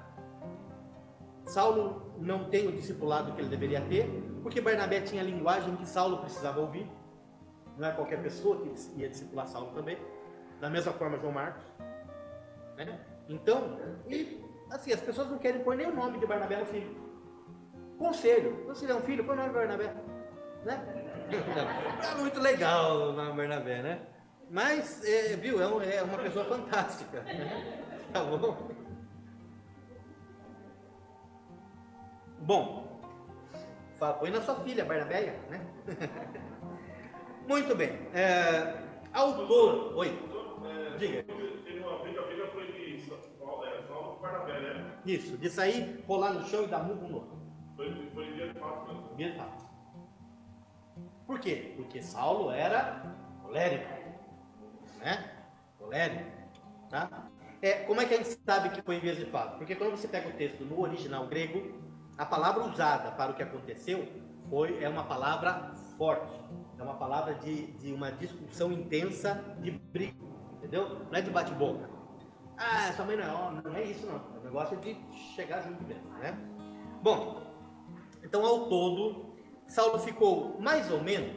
Saulo não tem o discipulado que ele deveria ter, porque Barnabé tinha a linguagem que Saulo precisava ouvir. Não é qualquer pessoa que ia discipular Saulo também. Da mesma forma João Marcos, né? Então, assim, as pessoas não querem pôr nem o nome de Barnabé no filho. Conselho, se você tiver um filho, põe o nome Barnabé, né? Não é muito legal o nome Barnabé, né? Mas, viu, é uma pessoa fantástica, né? Tá bom? Bom, põe na sua filha, Barnabéia, né? Muito bem. Autor. Oi. Diga. Teve uma briga foi de Saulo com Barnabé, né? Isso, de sair, rolar no chão e dar murro no outro. Foi dia de fato mesmo. Dia de fato. Por quê? Porque Saulo era colérico, né? Colérico, tá? Como é que a gente sabe que foi em vez de fato? Porque quando você pega o texto no original grego, a palavra usada para o que aconteceu é uma palavra forte, é uma palavra de uma discussão intensa, de briga, entendeu? Não é de bate-boca. Ah, sua mãe não é homem, não é isso não. O negócio é de chegar junto mesmo, né? Bom, então ao todo, Saulo ficou mais ou menos.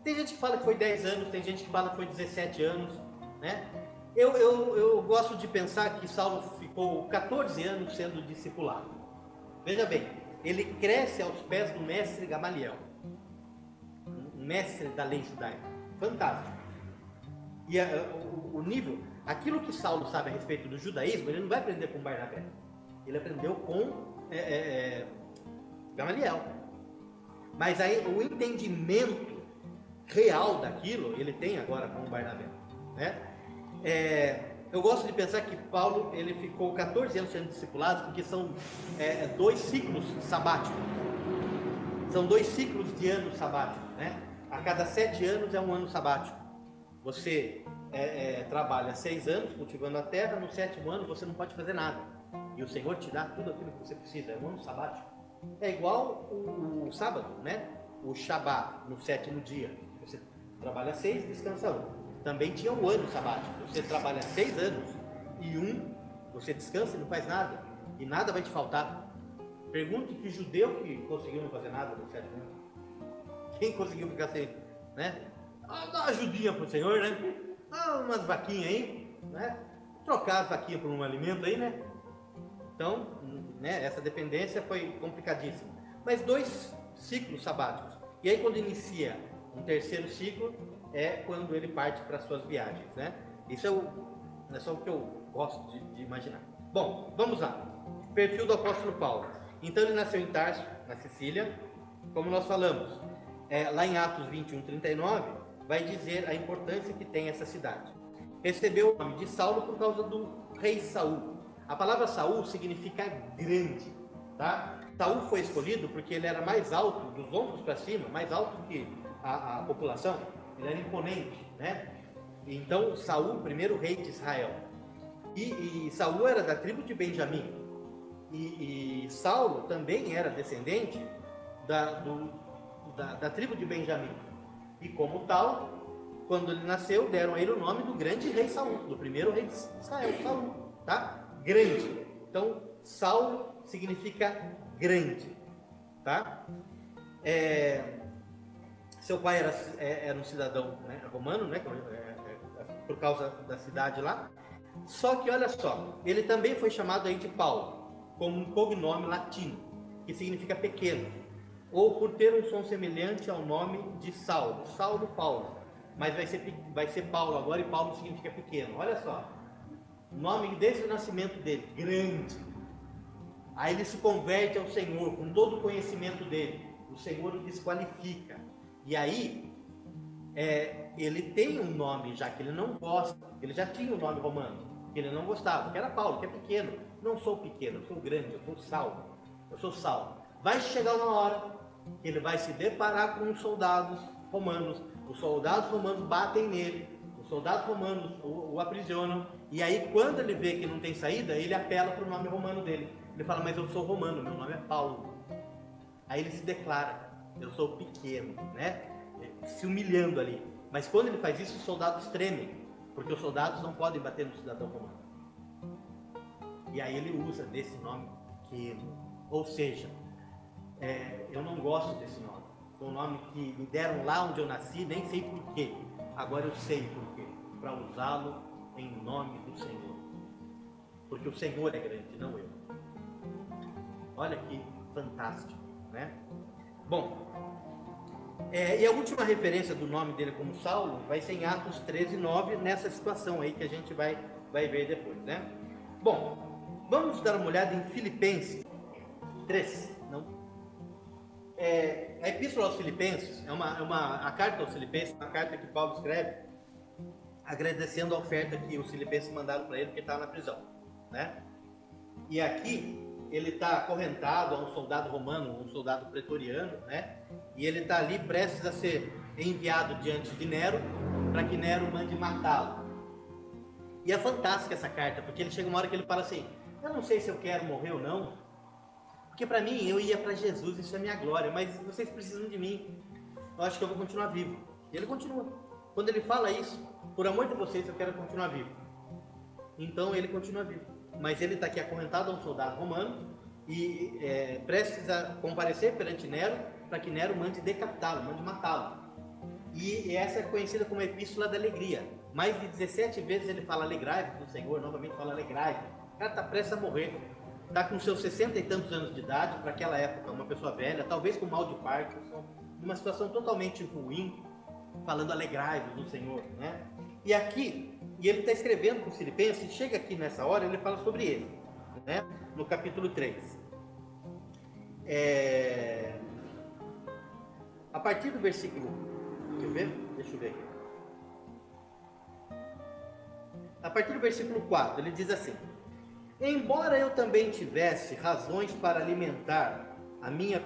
Tem gente que fala que foi 10 anos, tem gente que fala que foi 17 anos, né? Eu gosto de pensar que Saulo ficou 14 anos sendo discipulado. Veja bem, ele cresce aos pés do mestre Gamaliel, um mestre da lei judaica. Fantástico. E o nível, aquilo que Saulo sabe a respeito do judaísmo, ele não vai aprender com Barnabé. Ele aprendeu com Gamaliel. Mas aí o entendimento real daquilo, ele tem agora com Barnabé, né? Eu gosto de pensar que Paulo ele ficou 14 anos sendo discipulado, porque são 2 ciclos sabáticos. São 2 ciclos de anos sabáticos, né? A cada 7 anos é um ano sabático. Você trabalha 6 anos cultivando a terra, no 7º ano você não pode fazer nada. E o Senhor te dá tudo aquilo que você precisa, é um ano sabático. É igual o sábado, né? O Shabá, no 7º dia. Você trabalha 6, descansa 1. Também tinha um ano sabático. Você trabalha 6 anos e 1 você descansa e não faz nada. E nada vai te faltar. Pergunte que judeu que conseguiu não fazer nada no 7º ano. Quem conseguiu ficar sem, né? Dá uma ajudinha pro Senhor, né? Dá umas vaquinhas aí, né? Trocar as vaquinhas por um alimento aí, né? Então, né, essa dependência foi complicadíssima. Mas 2 ciclos sabáticos. E aí quando inicia um 3º ciclo, é quando ele parte para suas viagens, né? Isso é só o que eu gosto de imaginar. Bom, vamos lá. Perfil do apóstolo Paulo. Então ele nasceu em Tarso, na Sicília, como nós falamos. Lá em Atos 21:39, vai dizer a importância que tem essa cidade. Recebeu o nome de Saulo por causa do rei Saul. A palavra Saul significa grande, tá? Saul foi escolhido porque ele era mais alto, dos ombros para cima, mais alto que a população. Ele era imponente, né? Então Saul, primeiro rei de Israel. E Saul era da tribo de Benjamim. E Saulo também era descendente da tribo de Benjamim. E como tal, quando ele nasceu, deram a ele o nome do grande rei Saul, do primeiro rei de Israel, Saul, tá? Grande. Então, Saulo significa grande, tá? Seu pai era um cidadão, né, romano, né, por causa da cidade lá. Só que olha só, ele também foi chamado aí de Paulo, como um cognome latino, que significa pequeno, ou por ter um som semelhante ao nome de Saulo, Saulo Paulo, mas vai ser Paulo agora, e Paulo significa pequeno. Olha só, o nome desde o nascimento dele, grande. Aí ele se converte ao Senhor com todo o conhecimento dele, o Senhor o desqualifica. E aí, ele tem um nome já que ele não gosta, ele já tinha um nome romano, que ele não gostava, que era Paulo, que é pequeno. Não sou pequeno, eu sou grande, eu sou Saulo. Eu sou Saulo. Vai chegar uma hora que ele vai se deparar com os soldados romanos. Os soldados romanos batem nele, os soldados romanos o aprisionam. E aí, quando ele vê que não tem saída, ele apela para o nome romano dele. Ele fala, mas eu sou romano, meu nome é Paulo. Aí ele se declara, eu sou pequeno, né? Se humilhando ali. Mas quando ele faz isso, os soldados tremem, porque os soldados não podem bater no cidadão romano. E aí ele usa desse nome pequeno. Ou seja, eu não gosto desse nome. Foi um nome que me deram lá onde eu nasci, nem sei porquê. Agora eu sei porquê. Para usá-lo em nome do Senhor. Porque o Senhor é grande, não eu. Olha que fantástico, né? Bom, e a última referência do nome dele como Saulo vai ser em Atos 13:9, nessa situação aí que a gente vai ver depois, né? Bom, vamos dar uma olhada em Filipenses 3. A Epístola aos Filipenses a carta aos Filipenses, uma carta que Paulo escreve agradecendo a oferta que os filipenses mandaram para ele, porque ele estava na prisão, né? E aqui ele está acorrentado a um soldado romano, um soldado pretoriano, né? E ele está ali prestes a ser enviado diante de Nero, para que Nero mande matá-lo. E é fantástica essa carta, porque ele chega uma hora que ele fala assim: eu não sei se eu quero morrer ou não, porque para mim eu ia para Jesus, isso é minha glória, mas vocês precisam de mim, eu acho que eu vou continuar vivo. E ele continua. Quando ele fala isso, por amor de vocês, eu quero continuar vivo. Então ele continua vivo. Mas ele está aqui acorrentado a um soldado romano e prestes a comparecer perante Nero, para que Nero mande decapitá-lo, mande matá-lo. E essa é conhecida como a Epístola da Alegria. Mais de 17 vezes ele fala alegrai-vos do Senhor, novamente fala alegrai-vos. O cara está prestes a morrer, está com seus 60 e tantos anos de idade, para aquela época uma pessoa velha, talvez com mal de Parkinson, numa situação totalmente ruim, falando alegrai-vos do Senhor, né? E aqui, ele está escrevendo para os filipenses, chega aqui nessa hora, ele fala sobre ele, né? No capítulo 3. A partir do versículo, quer ver? Deixa eu ver aqui. A partir do versículo 4, ele diz assim: embora eu também tivesse razões para alimentar a minha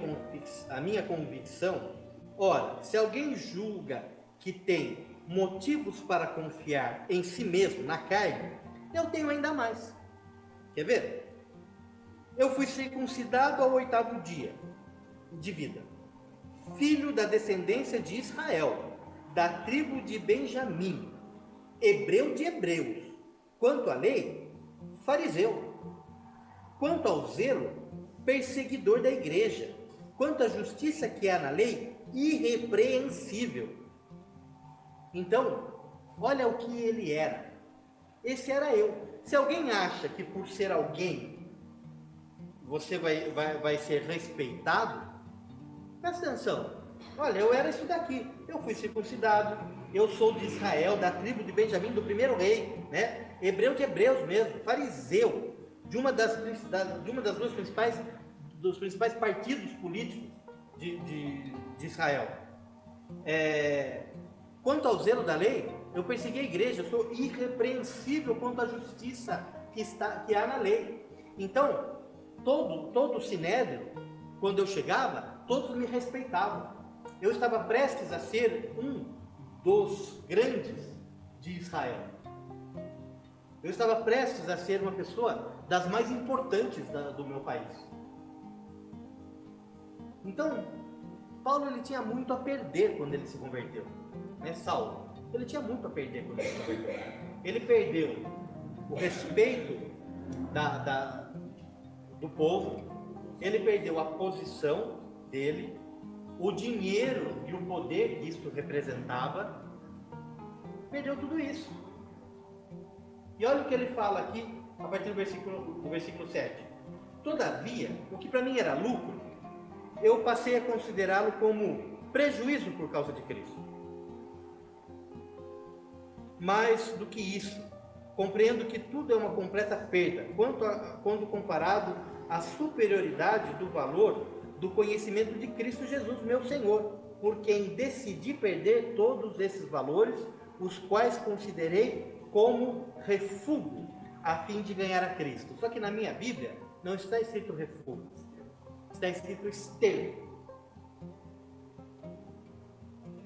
convicção, ora, se alguém julga que tem motivos para confiar em si mesmo, na carne, eu tenho ainda mais. Quer ver? Eu fui circuncidado ao 8º dia de vida, filho da descendência de Israel, da tribo de Benjamim, hebreu de hebreus, quanto à lei, fariseu, quanto ao zelo, perseguidor da igreja, quanto à justiça que há na lei, irrepreensível. Então, olha o que ele era. Esse era eu. Se alguém acha que por ser alguém você vai ser respeitado, presta atenção. Olha, eu era isso daqui. Eu fui circuncidado, eu sou de Israel, da tribo de Benjamim, do primeiro rei, né? Hebreu de hebreus mesmo, fariseu, de uma das duas dos principais partidos políticos de Israel. Quanto ao zelo da lei, eu persegui a igreja, eu sou irrepreensível quanto à justiça que há na lei. Então, todo o sinédrio, quando eu chegava, todos me respeitavam. Eu estava prestes a ser um dos grandes de Israel. Eu estava prestes a ser uma pessoa das mais importantes do meu país. Então, Paulo ele tinha muito a perder quando ele se converteu. Né, Saulo? Ele tinha muito a perder quando ele se converteu. Ele perdeu o respeito do povo, ele perdeu a posição dele, o dinheiro e o poder que isso representava, perdeu tudo isso. E olha o que ele fala aqui, a partir do versículo 7. Todavia, o que para mim era lucro, eu passei a considerá-lo como prejuízo por causa de Cristo. Mais do que isso, compreendo que tudo é uma completa perda, quando comparado à superioridade do valor do conhecimento de Cristo Jesus, meu Senhor, por quem decidi perder todos esses valores, os quais considerei como refúgio, a fim de ganhar a Cristo. Só que na minha Bíblia não está escrito refúgio, está escrito esterco.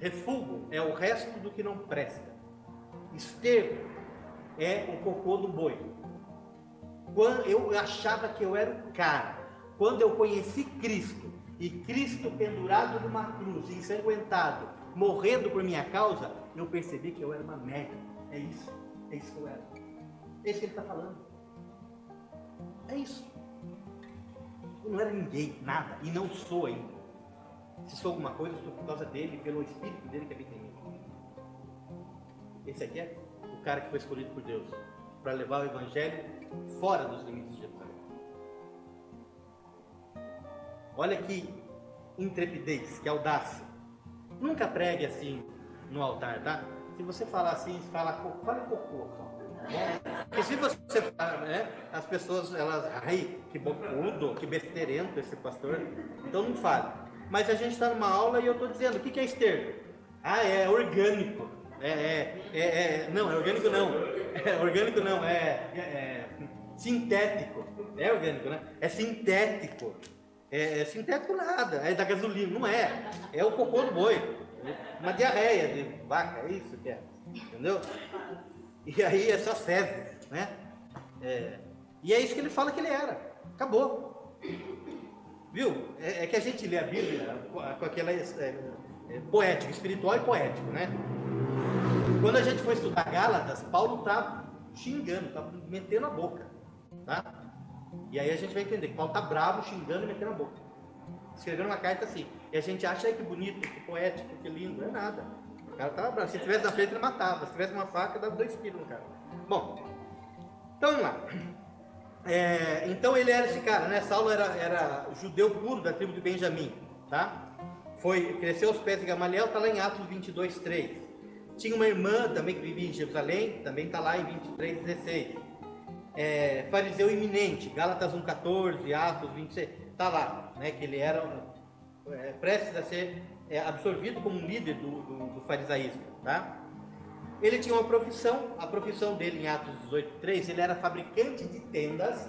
Refúgio é o resto do que não presta. Esterco é o cocô do boi. Quando eu achava que eu era o cara, quando eu conheci Cristo, e Cristo pendurado numa cruz, ensanguentado, morrendo por minha causa, eu percebi que eu era uma merda. É isso que eu era. É isso que ele está falando. É isso. Eu não era ninguém, nada, e não sou ainda. Se sou alguma coisa, sou por causa dele, pelo Espírito dele que habita em mim. Esse aqui é o cara que foi escolhido por Deus para levar o Evangelho fora dos limites de Jerusalém. Olha que intrepidez, que audácia. Nunca pregue assim no altar, tá? Se você falar assim, fala cocô. Porque se você falar, né, as pessoas, elas, ai, que bocudo, que besteirento esse pastor. Então não fale. Mas a gente está numa aula e eu estou dizendo, o que é esterco? Ah, é orgânico. Não, é orgânico não. É orgânico não, é sintético. É orgânico, né? É sintético. É sintético nada, é da gasolina, não é. É o cocô do boi. Uma diarreia de vaca, é isso que é. Entendeu? E aí é só fezes, né? E é isso que ele fala que ele era. Acabou. Viu? É que a gente lê a Bíblia com aquela poético, espiritual e poético, né? Quando a gente foi estudar Gálatas, Paulo está xingando, está metendo a boca, tá? E aí a gente vai entender que Paulo está bravo, xingando e metendo a boca. Escrevendo uma carta assim. E a gente acha que bonito, que poético, que lindo. Não é nada. O cara estava bravo. Se tivesse na frente, ele matava. Se tivesse uma faca, dava 2 quilos no cara. Bom, então vamos lá. Então ele era esse cara, né? Saulo era judeu puro da tribo de Benjamim, tá? Cresceu aos pés de Gamaliel, está lá em Atos 22, 3. Tinha uma irmã também que vivia em Jerusalém, também está lá em 23, 16. Fariseu iminente, Gálatas 1,14, Atos 26, está lá, né? Que ele era prestes a ser absorvido como um líder do farisaísmo, tá? Ele tinha uma profissão, a profissão dele em Atos 18:3, ele era fabricante de tendas,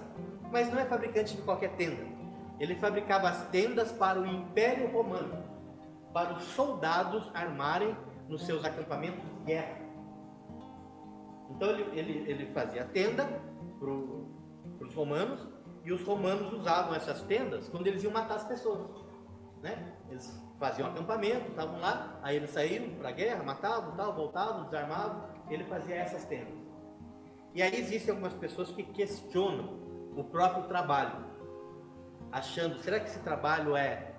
mas não é fabricante de qualquer tenda. Ele fabricava as tendas para o Império Romano, para os soldados armarem nos seus acampamentos de guerra. Então ele fazia a tenda para os romanos, e os romanos usavam essas tendas quando eles iam matar as pessoas, né? Eles faziam acampamento, estavam lá, aí eles saíram para a guerra, matavam, tal, voltavam, desarmavam, ele fazia essas tendas. E aí existem algumas pessoas que questionam o próprio trabalho, achando, será que esse trabalho é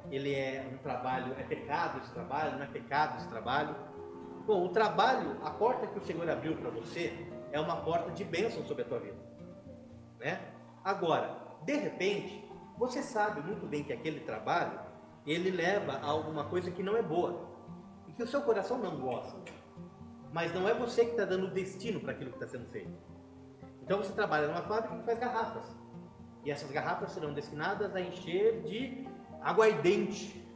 pecado esse trabalho, não é pecado esse trabalho? Bom, o trabalho, a porta que o Senhor abriu para você, é uma porta de bênção sobre a tua vida, né? Agora, de repente, você sabe muito bem que aquele trabalho, ele leva a alguma coisa que não é boa, e que o seu coração não gosta, mas não é você que está dando o destino para aquilo que está sendo feito. Então você trabalha numa fábrica que faz garrafas, e essas garrafas serão destinadas a encher de água ardente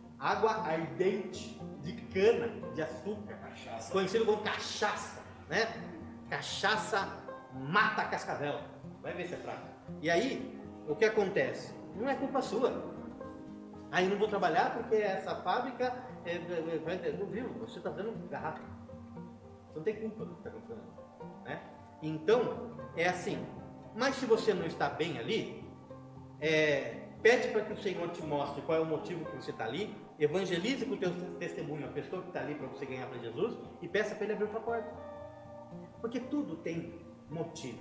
de cana, de açúcar, conhecido como cachaça, né? Cachaça mata cascavel, vai ver se é fraco. E aí, o que acontece? Não é culpa sua. Aí não vou trabalhar porque essa fábrica não viu, você está dando garrafa. Você não tem culpa do que está acontecendo, né? Então, é assim. Mas se você não está bem ali, pede para que o Senhor te mostre qual é o motivo que você está ali, evangelize com o teu testemunho a pessoa que está ali para você ganhar para Jesus e peça para Ele abrir outra porta. Porque tudo tem motivo.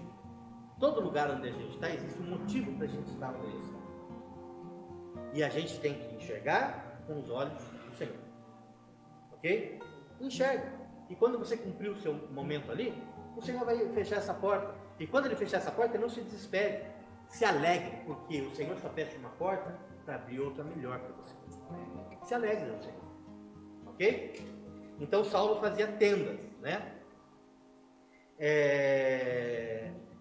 Todo lugar onde a gente está, existe um motivo para a gente estar onde a gente está. E a gente tem que enxergar com os olhos do Senhor. Ok? Enxerga. E quando você cumprir o seu momento ali, o Senhor vai fechar essa porta. E quando Ele fechar essa porta, não se desespere. Se alegre, porque o Senhor só fecha uma porta para abrir outra melhor para você. Se alegre no Senhor. Ok? Então Saulo fazia tendas, né?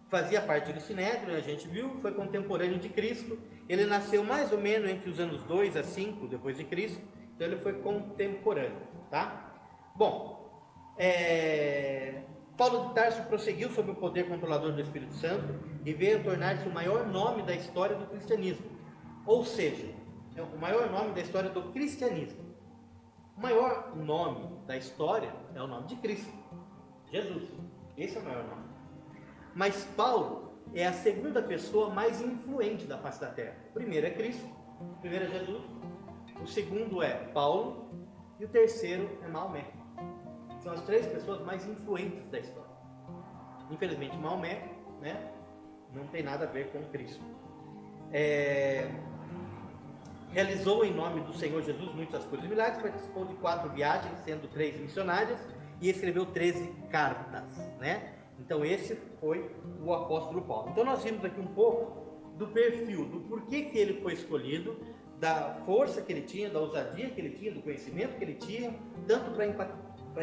Fazia parte do Sinédrio, a gente viu, foi contemporâneo de Cristo. Ele nasceu mais ou menos entre os anos 2 a 5 depois de Cristo, então ele foi contemporâneo, tá? Bom, Paulo de Tarso prosseguiu sob o poder controlador do Espírito Santo e veio a tornar-se o maior nome da história do cristianismo, ou seja, o maior nome da história do cristianismo. O maior nome da história é o nome de Cristo, Jesus. Esse é o maior nome. Mas Paulo é a segunda pessoa mais influente da face da terra. O primeiro é Cristo, o primeiro é Jesus, o segundo é Paulo e o terceiro é Maomé. São as 3 pessoas mais influentes da história. Infelizmente Maomé, né, não tem nada a ver com Cristo. Realizou em nome do Senhor Jesus muitas coisas e milagres, participou de 4 viagens, sendo 3 missionárias, e escreveu 13 cartas, né? Então esse foi o apóstolo Paulo. Então nós vimos aqui um pouco do perfil, do porquê que ele foi escolhido, da força que ele tinha, da ousadia que ele tinha, do conhecimento que ele tinha, tanto para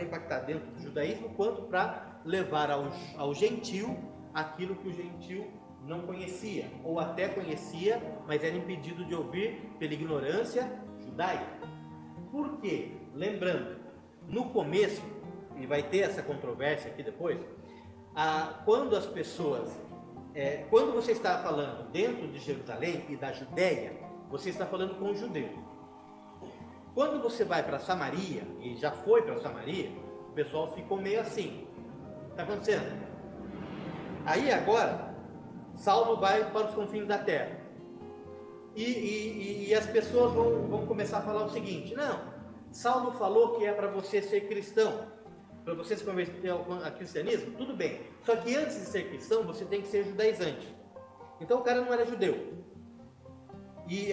impactar dentro do judaísmo, quanto para levar ao gentil aquilo que o gentil não conhecia, ou até conhecia, mas era impedido de ouvir pela ignorância judaica. Por quê? Lembrando, no começo, e vai ter essa controvérsia aqui depois, quando as pessoas, quando você está falando dentro de Jerusalém e da Judéia, você está falando com os judeus. Quando você vai para Samaria, e já foi para Samaria, o pessoal ficou meio assim, o que está acontecendo? Aí agora, Saulo vai para os confins da terra, e as pessoas vão começar a falar o seguinte: não, Saulo falou que é para você ser cristão, para você se converter ao cristianismo, tudo bem, só que antes de ser cristão, você tem que ser judaizante. Então o cara não era judeu, e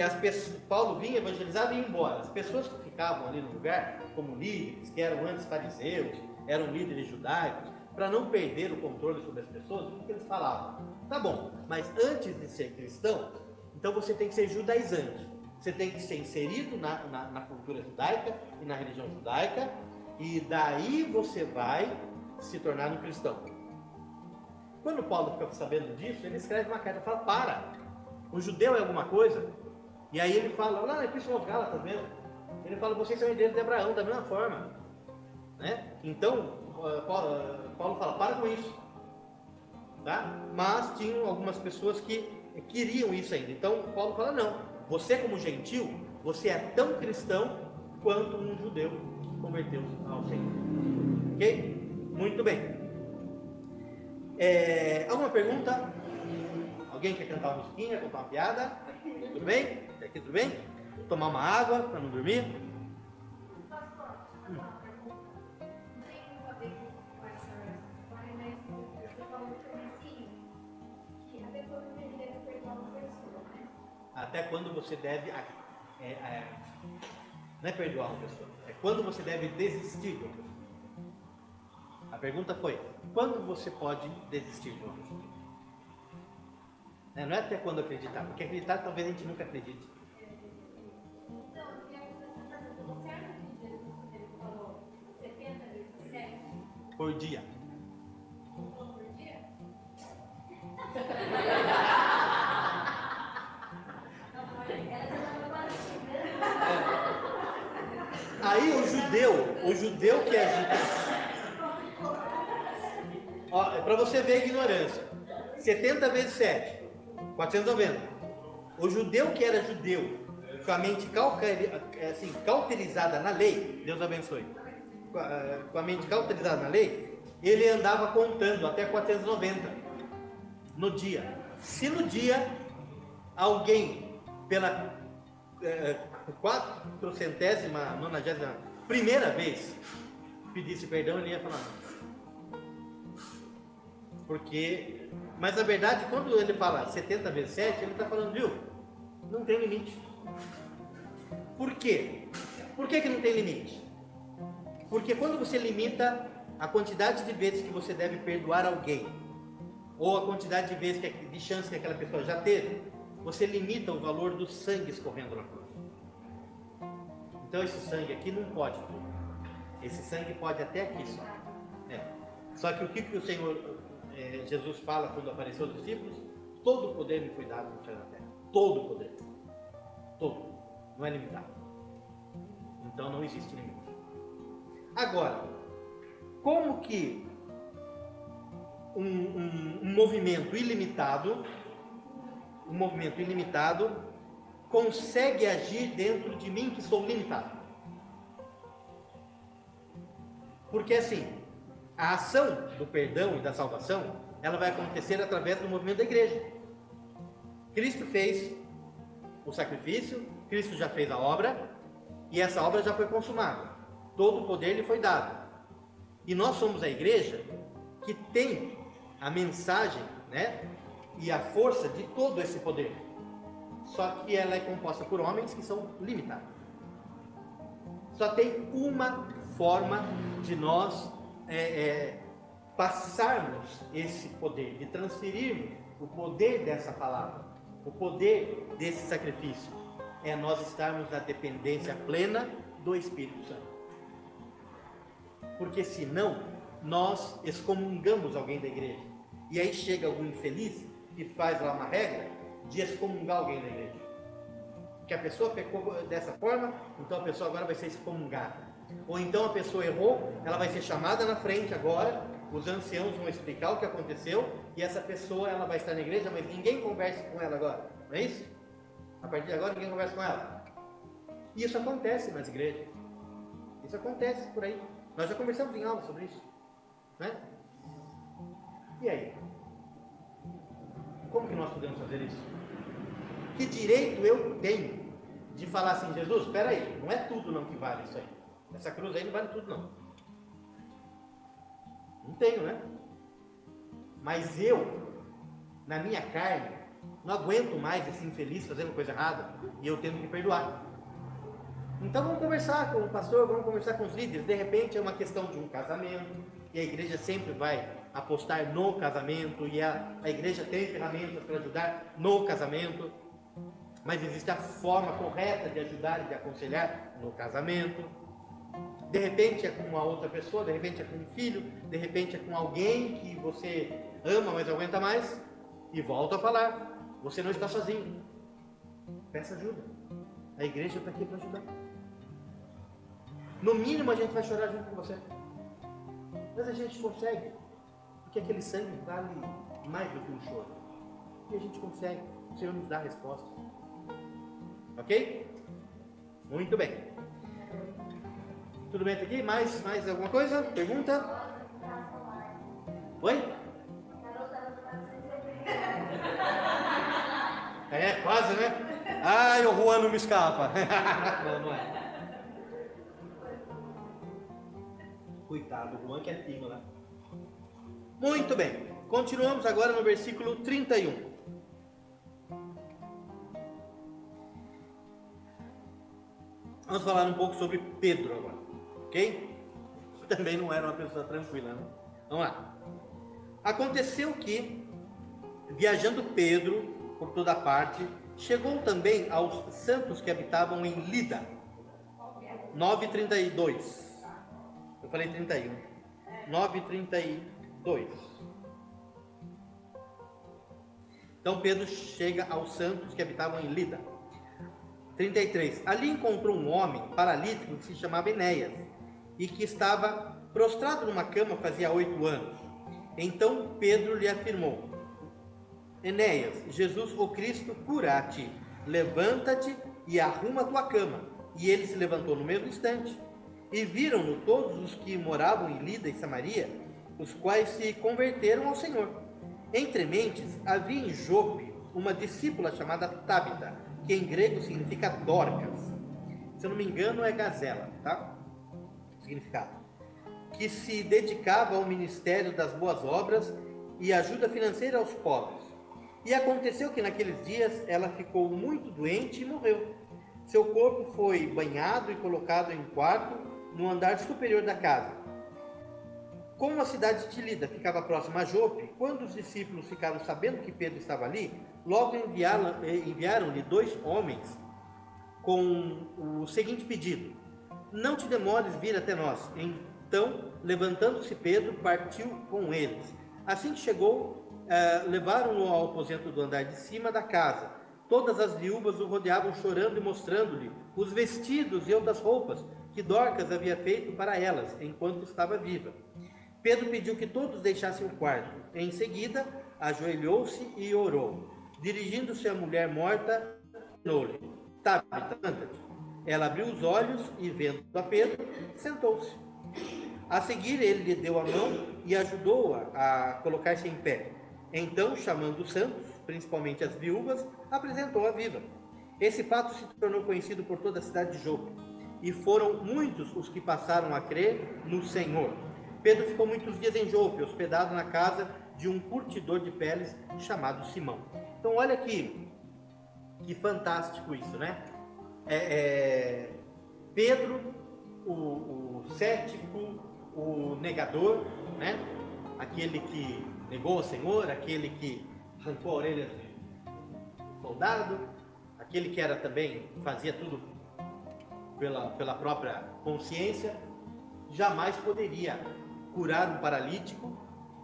Paulo vinha, evangelizava e ia embora. As pessoas que ficavam ali no lugar, como líderes, que eram antes fariseus, eram líderes judaicos, para não perder o controle sobre as pessoas, o que eles falavam? Tá bom, mas antes de ser cristão, então você tem que ser judaizante, você tem que ser inserido na cultura judaica e na religião judaica, e daí você vai se tornar um cristão. Quando Paulo fica sabendo disso, ele escreve uma carta e fala: para, o judeu é alguma coisa? E aí ele fala, lá na Epístola aos Gálatas mesmo, ele fala: vocês são herdeiros de Abraão, da mesma forma, né? Então Paulo fala: para com isso, tá? Mas tinham algumas pessoas que queriam isso ainda. Então Paulo fala: não, você como gentil, você é tão cristão quanto um judeu que converteu-se ao Senhor. Ok? Muito bem. Alguma pergunta? Alguém quer cantar uma musiquinha, contar uma piada? Tudo bem? Até aqui tudo bem? Tomar uma água para não dormir? Até quando você deve não é perdoar uma pessoa, é quando você deve desistir de uma pessoa. A pergunta foi: quando você pode desistir de uma pessoa? Não é até quando acreditar, porque acreditar talvez a gente nunca acredite. Então, eu queria fazer essa pergunta. Você acha que Jesus, quando ele falou 70 vezes 7? Por dia. Falou por dia? Aí o judeu que é para você ver a ignorância, 70 vezes 7, 490. O judeu que era judeu, com a mente cauterizada na lei, Deus abençoe, com a mente cauterizada na lei, ele andava contando até 490 no dia. Se no dia alguém, pela 491ª vez, pedisse perdão, ele ia falar não. Porque, mas na verdade, quando ele fala 70 vezes 7, ele está falando, viu, não tem limite. Por quê? Por que não tem limite? Porque quando você limita a quantidade de vezes que você deve perdoar alguém, ou a quantidade de vezes de chance que aquela pessoa já teve, você limita o valor do sangue escorrendo na cruz. Então esse sangue aqui não pode tudo. Esse sangue pode até aqui só. Só que o que o Senhor Jesus fala quando apareceu aos discípulos? Todo o poder me foi dado no céu e na terra. Todo o poder. Todo. Não é limitado. Então não existe limite. Agora, como que um movimento ilimitado consegue agir dentro de mim que sou limitado? Porque assim, a ação do perdão e da salvação, ela vai acontecer através do movimento da igreja. Cristo fez o sacrifício, Cristo já fez a obra, e essa obra já foi consumada. Todo o poder lhe foi dado. E nós somos a igreja que tem a mensagem, né, e a força de todo esse poder. Só que ela é composta por homens que são limitados. Só tem uma forma de nós passarmos esse poder, de transferirmos o poder dessa palavra, o poder desse sacrifício, é nós estarmos na dependência plena do Espírito Santo. Porque senão, nós excomungamos alguém da igreja. E aí chega algum infeliz que faz lá uma regra de excomungar alguém da igreja. Que a pessoa pecou dessa forma, então a pessoa agora vai ser excomungada. Ou então a pessoa errou, ela vai ser chamada na frente agora, os anciãos vão explicar o que aconteceu, e essa pessoa ela vai estar na igreja, mas ninguém conversa com ela agora, não é isso? A partir de agora ninguém conversa com ela. E isso acontece nas igrejas. Isso acontece por aí. Nós já conversamos em aula sobre isso, né? E aí? Como que nós podemos fazer isso? Que direito eu tenho de falar assim, Jesus, espera aí, não é tudo não que vale isso aí. Essa cruz aí não vale tudo não. Não tenho, né? Mas eu, na minha carne, não aguento mais esse infeliz fazendo coisa errada e eu tendo que perdoar. Então vamos conversar com o pastor, vamos conversar com os líderes. De repente é uma questão de um casamento, e a igreja sempre vai apostar no casamento, e a igreja tem ferramentas para ajudar no casamento, mas existe a forma correta de ajudar e de aconselhar no casamento. De repente é com uma outra pessoa, de repente é com um filho, de repente é com alguém que você ama, mas não aguenta mais, e volta a falar, você não está sozinho, peça ajuda, a igreja está aqui para ajudar. No mínimo a gente vai chorar junto com você, mas a gente consegue, porque aquele sangue vale mais do que um choro, e a gente consegue, o Senhor nos dá a resposta. Ok? Muito bem. Tudo bem até aqui? Mais alguma coisa? Pergunta? Oi? É, quase, né? Ai, o Juan não me escapa. Não é. Coitado, o Juan quietinho lá. Muito bem. Continuamos agora no versículo 31. Vamos falar um pouco sobre Pedro agora, ok? Também não era uma pessoa tranquila, né? Vamos lá. Aconteceu que, viajando Pedro por toda parte, chegou também aos santos que habitavam em Lida. 9:32. Eu falei 31. 9:32. Então Pedro chega aos santos que habitavam em Lida. 33. Ali encontrou um homem paralítico que se chamava Enéas e que estava prostrado numa cama fazia 8 anos. Então Pedro lhe afirmou: Enéas, Jesus o Cristo cura a ti. Levanta-te e arruma a tua cama. E ele se levantou no mesmo instante. E viram-no todos os que moravam em Lida e Samaria, os quais se converteram ao Senhor. Entre mentes havia em Jope uma discípula chamada Tábita, que em grego significa Dorcas. Se eu não me engano é gazela, tá? Significado. Que se dedicava ao ministério das boas obras e ajuda financeira aos pobres. E aconteceu que naqueles dias ela ficou muito doente e morreu. Seu corpo foi banhado e colocado em quarto no andar superior da casa. Como a cidade de Lida ficava próxima a Jope, quando os discípulos ficaram sabendo que Pedro estava ali, logo enviaram-lhe 2 homens com o seguinte pedido: não te demores vir até nós. Então, levantando-se Pedro, partiu com eles. Assim que chegou, levaram-no ao aposento do andar de cima da casa. Todas as viúvas o rodeavam chorando e mostrando-lhe os vestidos e outras roupas que Dorcas havia feito para elas, enquanto estava viva. Pedro pediu que todos deixassem o quarto. Em seguida, ajoelhou-se e orou. Dirigindo-se à mulher morta, ordenou-lhe: Tábita, levanta-te. Ela abriu os olhos e, vendo a Pedro, sentou-se. A seguir, ele lhe deu a mão e ajudou-a a colocar-se em pé. Então, chamando os santos, principalmente as viúvas, apresentou-a viva. Esse fato se tornou conhecido por toda a cidade de Jope, e foram muitos os que passaram a crer no Senhor. Pedro ficou muitos dias em Jope, hospedado na casa de um curtidor de peles chamado Simão. Então olha aqui, que fantástico isso, né? Pedro, o cético, o negador, né? Aquele que negou o Senhor, aquele que arrancou a orelha do soldado, aquele que era também, fazia tudo pela própria consciência, jamais poderia curar um paralítico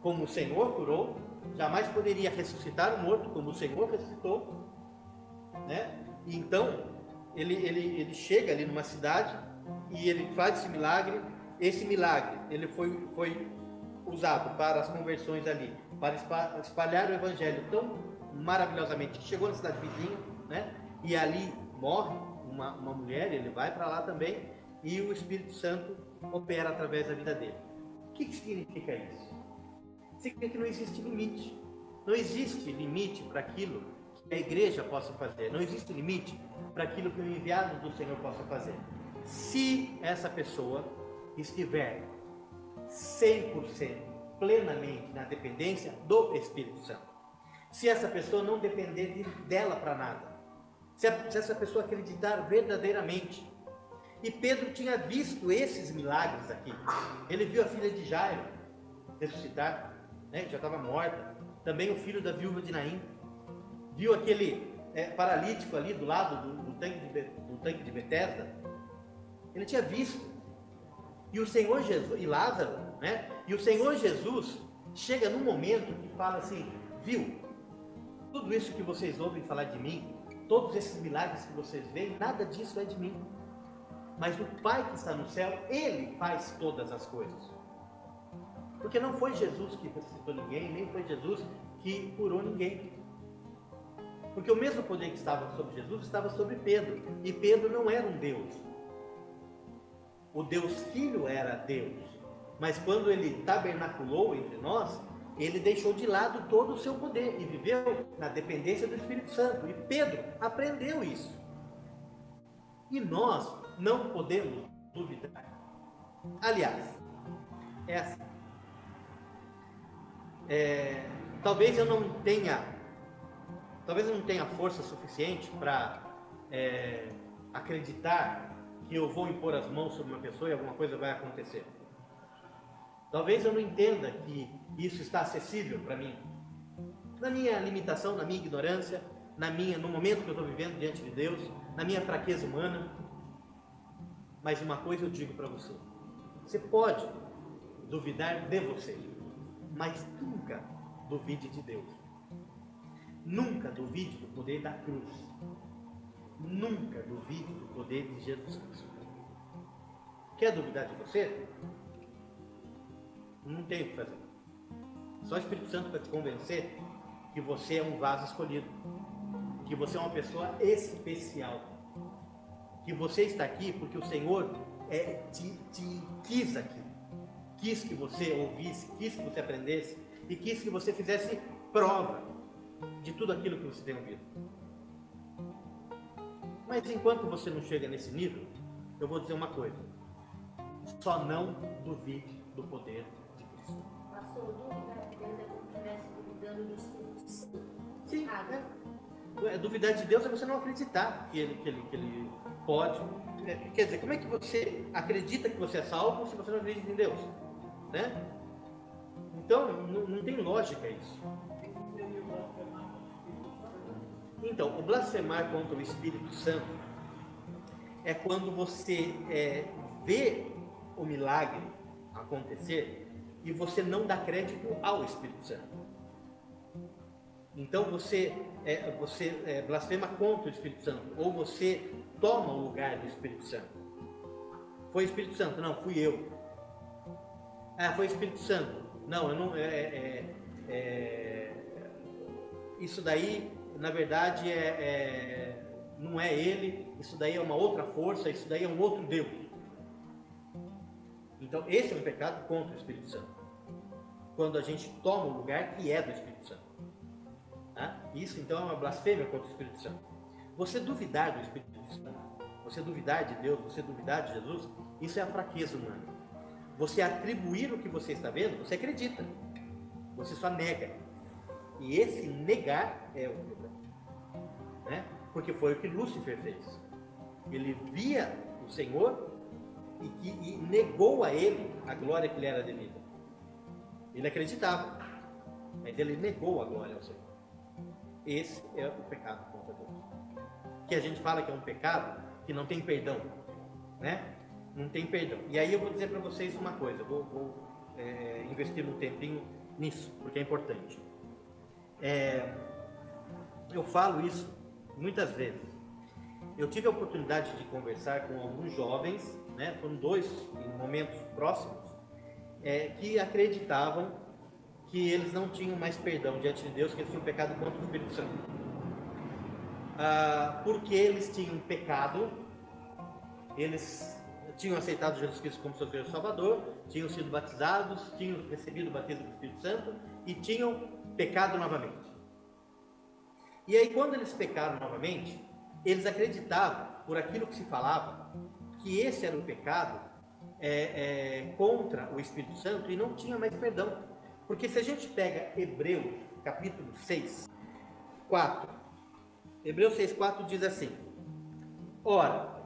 como o Senhor curou, jamais poderia ressuscitar um morto como o Senhor ressuscitou, né? E então ele chega ali numa cidade e ele faz esse milagre. Esse milagre ele foi usado para as conversões ali, para espalhar o evangelho tão maravilhosamente que chegou na cidade vizinha, né? E ali morre uma mulher, ele vai para lá também e o Espírito Santo opera através da vida dele. O que significa isso? Significa que não existe limite. Não existe limite para aquilo que a igreja possa fazer. Não existe limite para aquilo que o enviado do Senhor possa fazer. Se essa pessoa estiver 100% plenamente na dependência do Espírito Santo. Se essa pessoa não depender dela para nada. Se essa pessoa acreditar verdadeiramente. E Pedro tinha visto esses milagres aqui. Ele viu a filha de Jairo ressuscitar, né, que já estava morta. Também o filho da viúva de Naim. Viu aquele paralítico ali do lado do tanque de Betesda. Ele tinha visto. E o Senhor Jesus, e Lázaro, né? E o Senhor Jesus chega num momento que fala assim: viu, tudo isso que vocês ouvem falar de mim, todos esses milagres que vocês veem, nada disso é de mim. Mas o Pai que está no céu, Ele faz todas as coisas. Porque não foi Jesus que ressuscitou ninguém, nem foi Jesus que curou ninguém. Porque o mesmo poder que estava sobre Jesus estava sobre Pedro. E Pedro não era um Deus. O Deus Filho era Deus. Mas quando Ele tabernaculou entre nós, Ele deixou de lado todo o seu poder e viveu na dependência do Espírito Santo. E Pedro aprendeu isso. E nós não podemos duvidar. Aliás, talvez eu não tenha força suficiente para acreditar que eu vou impor as mãos sobre uma pessoa e alguma coisa vai acontecer. Talvez eu não entenda que isso está acessível para mim. Na minha limitação, na minha ignorância, no momento que eu estou vivendo diante de Deus, na minha fraqueza humana. Mas uma coisa eu digo para você: você pode duvidar de você, mas nunca duvide de Deus. Nunca duvide do poder da cruz. Nunca duvide do poder de Jesus Cristo. Quer duvidar de você? Não tem o que fazer. Só o Espírito Santo para te convencer que você é um vaso escolhido, que você é uma pessoa especial, que você está aqui porque o Senhor te quis aqui, quis que você ouvisse, quis que você aprendesse e quis que você fizesse prova de tudo aquilo que você tem ouvido. Mas enquanto você não chega nesse nível, eu vou dizer uma coisa: só não duvide do poder de Cristo. Pastor, duvidar de Deus é como se estivesse duvidando do Espírito Santo. Sim, duvidar de Deus é você não acreditar que ele pode. Quer dizer, como é que você acredita que você é salvo se você não acredita em Deus? Né? Então, não tem lógica isso. Então, o blasfemar contra o Espírito Santo é quando você vê o milagre acontecer e você não dá crédito ao Espírito Santo. Então você blasfema contra o Espírito Santo, ou você toma o lugar do Espírito Santo. Foi o Espírito Santo? Não, fui eu. Foi o Espírito Santo? Não, eu não. Isso daí, na verdade, não é ele. Isso daí é uma outra força. Isso daí é um outro Deus. Então, esse é um pecado contra o Espírito Santo. Quando a gente toma o lugar que é do Espírito Santo. Isso então é uma blasfêmia contra o Espírito Santo. Você duvidar do Espírito Santo, você duvidar de Deus, você duvidar de Jesus, isso é a fraqueza humana. Você atribuir o que você está vendo, você acredita, você só nega. E esse negar é o problema, né? Porque foi o que Lúcifer fez. Ele via o Senhor e negou a ele a glória que lhe era devida. Ele acreditava, mas ele negou a glória ao Senhor. Esse é o pecado contra Deus. que a gente fala que é um pecado, que não tem perdão, né? Não tem perdão. E aí eu vou dizer para vocês uma coisa, vou investir um tempinho nisso, porque é importante. Eu falo isso muitas vezes. Eu tive a oportunidade de conversar com alguns jovens, né? Foram 2 em momentos próximos, que acreditavam que eles não tinham mais perdão diante de Deus, que eles tinham pecado contra o Espírito Santo. Porque eles tinham pecado, eles tinham aceitado Jesus Cristo como seu Senhor e Salvador, tinham sido batizados, tinham recebido o batismo do Espírito Santo e tinham pecado novamente. E aí, quando eles pecaram novamente, eles acreditavam, por aquilo que se falava, que esse era o pecado contra o Espírito Santo e não tinha mais perdão. Porque se a gente pega Hebreus, capítulo 6, 4, Hebreus 6, 4 diz assim: ora,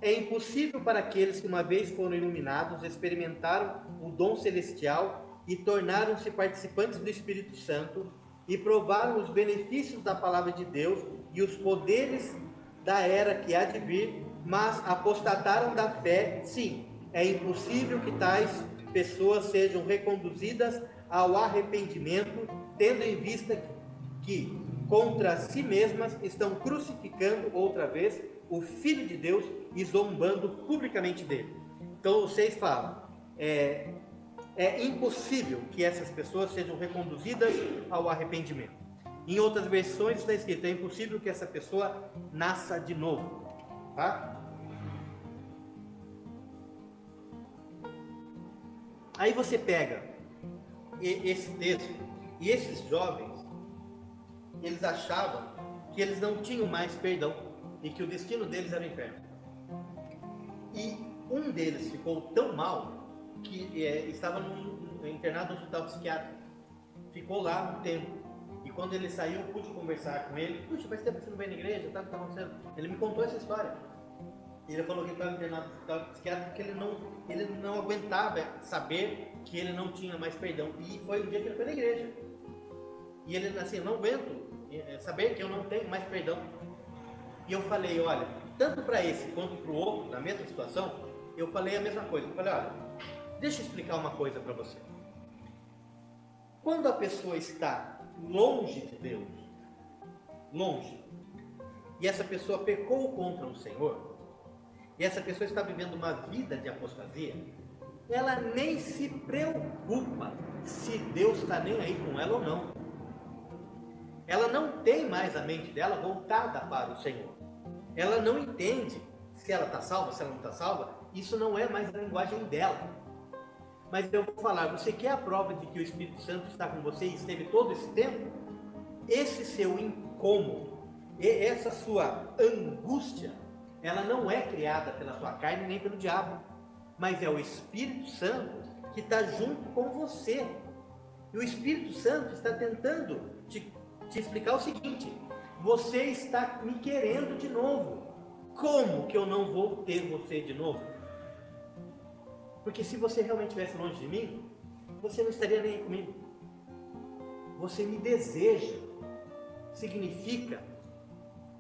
é impossível para aqueles que uma vez foram iluminados, experimentaram o dom celestial e tornaram-se participantes do Espírito Santo e provaram os benefícios da palavra de Deus e os poderes da era que há de vir, mas apostataram da fé. Sim, é impossível que tais pessoas sejam reconduzidas ao arrependimento, tendo em vista que contra si mesmas estão crucificando outra vez o Filho de Deus e zombando publicamente dele. Então vocês falam, é impossível que essas pessoas sejam reconduzidas ao arrependimento. Em outras versões está escrito, é impossível que essa pessoa nasça de novo, tá? Aí você pega esse texto e esses jovens, eles achavam que eles não tinham mais perdão e que o destino deles era o inferno. E um deles ficou tão mal que estava internado no hospital psiquiátrico. Ficou lá um tempo. E quando ele saiu, eu pude conversar com ele. Puxa, faz tempo que você não vem na igreja, tá? O que está acontecendo? Ele me contou essa história. Ele falou que estava internado no hospital psiquiátrico porque ele não aguentava saber que ele não tinha mais perdão. E foi o dia que ele foi na igreja. E ele assim, eu não aguento saber que eu não tenho mais perdão. E eu falei, olha, tanto para esse quanto para o outro, na mesma situação, eu falei a mesma coisa. Eu falei, olha, deixa eu explicar uma coisa para você. Quando a pessoa está longe de Deus, longe, e essa pessoa pecou contra o Senhor, e essa pessoa está vivendo uma vida de apostasia, ela nem se preocupa se Deus está nem aí com ela ou não. Ela não tem mais a mente dela voltada para o Senhor. Ela não entende se ela está salva, se ela não está salva. Isso não é mais a linguagem dela. Mas eu vou falar, você quer a prova de que o Espírito Santo está com você e esteve todo esse tempo? Esse seu incômodo, essa sua angústia, ela não é criada pela sua carne nem pelo diabo, mas é o Espírito Santo que está junto com você. E o Espírito Santo está tentando te explicar o seguinte: você está me querendo de novo. Como que eu não vou ter você de novo? Porque se você realmente estivesse longe de mim, você não estaria nem aí comigo. Você me deseja. Significa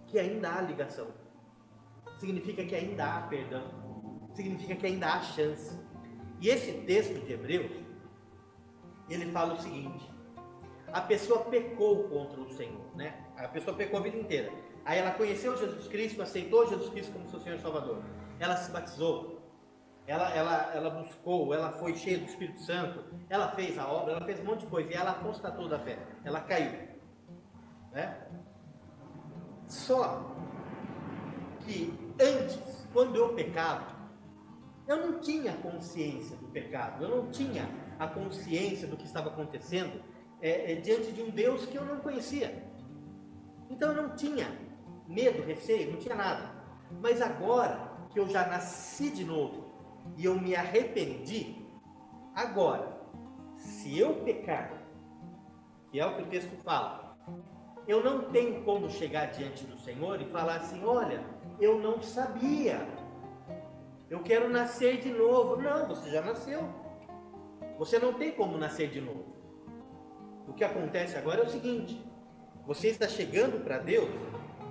que ainda há ligação. Significa que ainda há perdão. Significa que ainda há chance. E esse texto de Hebreus, ele fala o seguinte: a pessoa pecou contra o Senhor, né? A pessoa pecou a vida inteira. Aí ela conheceu Jesus Cristo, aceitou Jesus Cristo como seu Senhor e Salvador. Ela se batizou. Ela buscou, ela foi cheia do Espírito Santo, ela fez a obra, ela fez um monte de coisa e ela apostatou da fé, ela caiu, né? Só que antes, quando eu pecava, eu não tinha consciência do pecado, eu não tinha a consciência do que estava acontecendo diante de um Deus que eu não conhecia. Então eu não tinha medo, receio, não tinha nada. Mas agora que eu já nasci de novo e eu me arrependi, agora, se eu pecar, que é o que o texto fala, eu não tenho como chegar diante do Senhor e falar assim: olha, eu não sabia, eu quero nascer de novo. Não, você já nasceu, você não tem como nascer de novo. O que acontece agora é o seguinte: você está chegando para Deus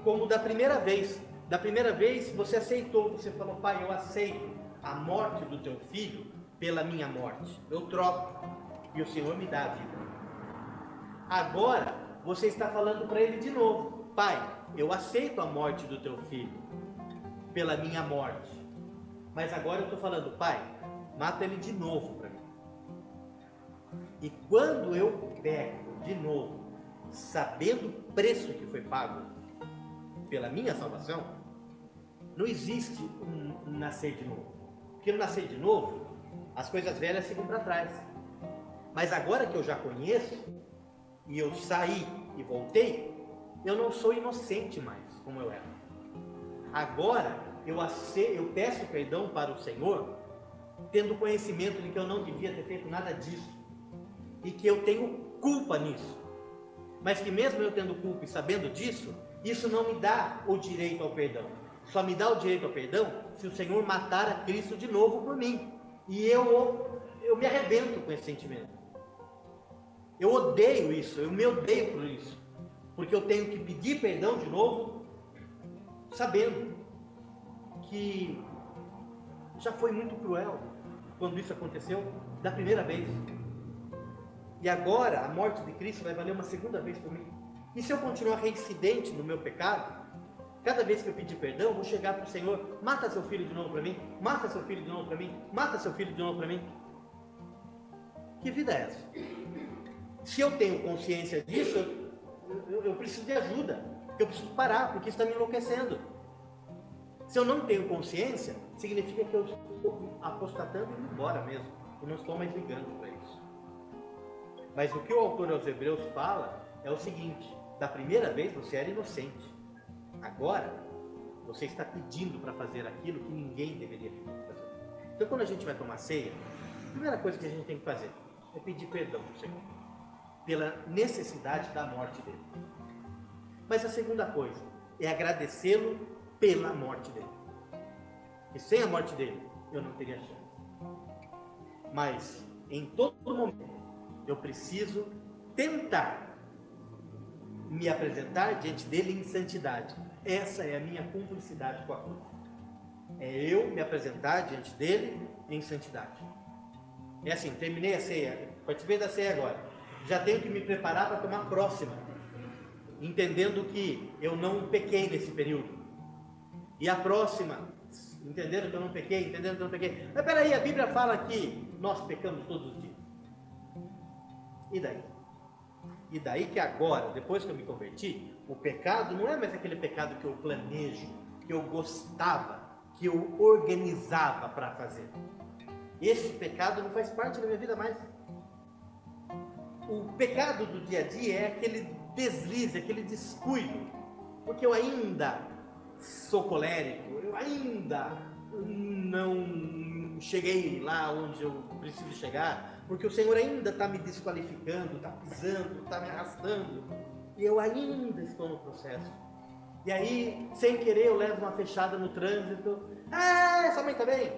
como da primeira vez, Da primeira vez você aceitou, você falou: Pai, eu aceito a morte do teu filho pela minha morte, eu troco, e o Senhor me dá a vida. Agora você está falando para ele de novo: Pai, eu aceito a morte do teu filho pela minha morte, mas agora eu estou falando: Pai, mata ele de novo para mim. E quando eu peco de novo, sabendo o preço que foi pago pela minha salvação, não existe um nascer de novo. Porque no nascer de novo, as coisas velhas ficam para trás. Mas agora que eu já conheço, e eu saí e voltei, eu não sou inocente mais, como eu era. Agora eu peço perdão para o Senhor, tendo conhecimento de que eu não devia ter feito nada disso, e que eu tenho culpa nisso. Mas que mesmo eu tendo culpa e sabendo disso, isso não me dá o direito ao perdão. Só me dá o direito ao perdão se o Senhor matar a Cristo de novo por mim. E eu me arrebento com esse sentimento. Eu odeio isso, eu me odeio por isso. Porque eu tenho que pedir perdão de novo, sabendo que já foi muito cruel quando isso aconteceu da primeira vez. E agora a morte de Cristo vai valer uma segunda vez por mim. E se eu continuar reincidente no meu pecado, cada vez que eu pedir perdão, eu vou chegar para o Senhor: mata seu filho de novo para mim, mata seu filho de novo para mim, mata seu filho de novo para mim. Que vida é essa? Se eu tenho consciência disso, eu preciso de ajuda, eu preciso parar, porque isso está me enlouquecendo. Se eu não tenho consciência, significa que eu estou apostatando e indo embora mesmo, e não estou mais ligando para isso. Mas o que o autor aos Hebreus fala é o seguinte: da primeira vez você era inocente, agora você está pedindo para fazer aquilo que ninguém deveria pedir para fazer. Então, quando a gente vai tomar ceia, a primeira coisa que a gente tem que fazer é pedir perdão para o Senhor pela necessidade da morte dele. Mas a segunda coisa é agradecê-lo pela morte dele, e sem a morte dele eu não teria chance. Mas em todo momento eu preciso tentar me apresentar diante dele em santidade. Essa é a minha cumplicidade com a cruz. É eu me apresentar diante dele em santidade. É assim: terminei a ceia, participei da ceia agora, já tenho que me preparar para tomar a próxima, entendendo que eu não pequei nesse período. E a próxima, entendendo que eu não pequei, entendendo que eu não pequei. Mas peraí, a Bíblia fala que nós pecamos todos os dias. E daí? E daí que agora, depois que eu me converti, o pecado não é mais aquele pecado que eu planejo, que eu gostava, que eu organizava para fazer. Esse pecado não faz parte da minha vida mais. O pecado do dia a dia é aquele deslize, aquele descuido, porque eu ainda sou colérico, eu ainda não cheguei lá onde eu preciso chegar, porque o Senhor ainda está me desqualificando, está pisando, está me arrastando, e eu ainda estou no processo. E aí, sem querer, eu levo uma fechada no trânsito. Ah, sua mãe está bem?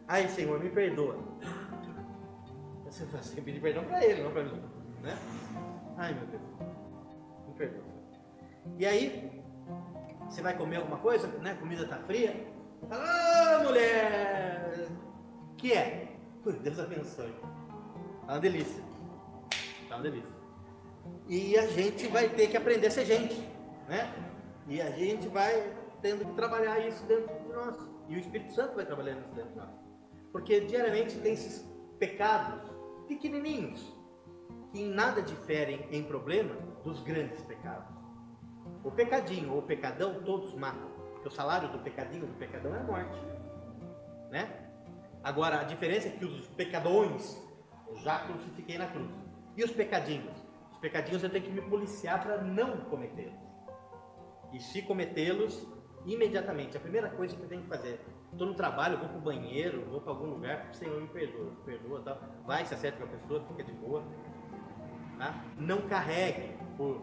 Ai, Senhor, me perdoa. Você vai pedir perdão para ele, não para mim, né? Ai, meu Deus, me perdoa. E aí, você vai comer alguma coisa, né? A comida está fria. Fala: ah, mulher, que é? Deus abençoe. Tá uma delícia. Tá uma delícia. E a gente vai ter que aprender a ser gente, né? E a gente vai tendo que trabalhar isso dentro de nós. E o Espírito Santo vai trabalhando isso dentro de nós. Porque diariamente tem esses pecados pequenininhos que em nada diferem em problema dos grandes pecados. O pecadinho ou o pecadão todos matam. Porque o salário do pecadinho ou do pecadão é a morte, né? Agora a diferença é que os pecadões eu já crucifiquei na cruz. E os pecadinhos? Os pecadinhos eu tenho que me policiar para não cometê-los. E se cometê-los, imediatamente, a primeira coisa que eu tenho que fazer: estou no trabalho, vou para o banheiro, vou para algum lugar, o Senhor me perdoa, tal. Vai, se acerta com a pessoa, fica de boa, tá? Não carregue por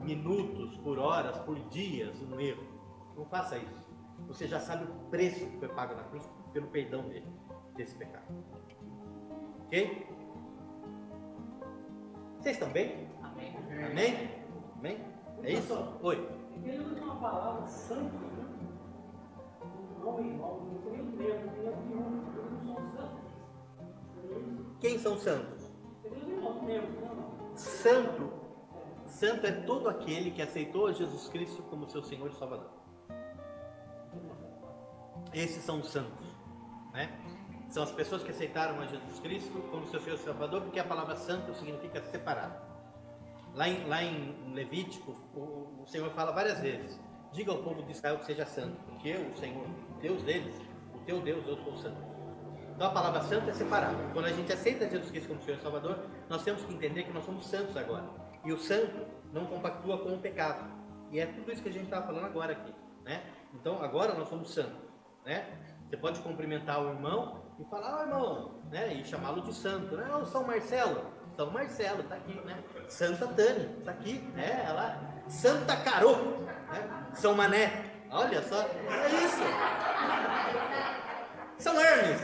minutos, por horas, por dias um erro. Não faça isso. Você já sabe o preço que foi pago na cruz pelo perdão dele, desse pecado. Ok? Vocês estão bem? Amém. Amém? Amém? É isso? Oi. Ele usa uma palavra santo, né? Não igual, não foi o mesmo, eles não são santos. Quem são santos? Eles não são mesmo, não. Santo é todo aquele que aceitou Jesus Cristo como seu Senhor e Salvador. Esses são os santos, né? São as pessoas que aceitaram a Jesus Cristo como seu Senhor e Salvador, porque a palavra santo significa separado. Lá em Levítico, o Senhor fala várias vezes: diga ao povo de Israel que seja santo, porque eu, o Senhor, Deus deles, o teu Deus, eu sou santo. Então a palavra santo é separado. Quando a gente aceita Jesus Cristo como Senhor e Salvador, nós temos que entender que nós somos santos agora. E o santo não compactua com o pecado. E é tudo isso que a gente estava falando agora aqui, né? Então agora nós somos santos, né? Você pode cumprimentar o irmão e falar: irmão, né? E chamá-lo de santo, né? Não, São Marcelo. São Marcelo, está aqui, né? Santa Tânia, está aqui, né? Ela, Santa Carô, né? São Mané, olha só, é isso. São Hermes,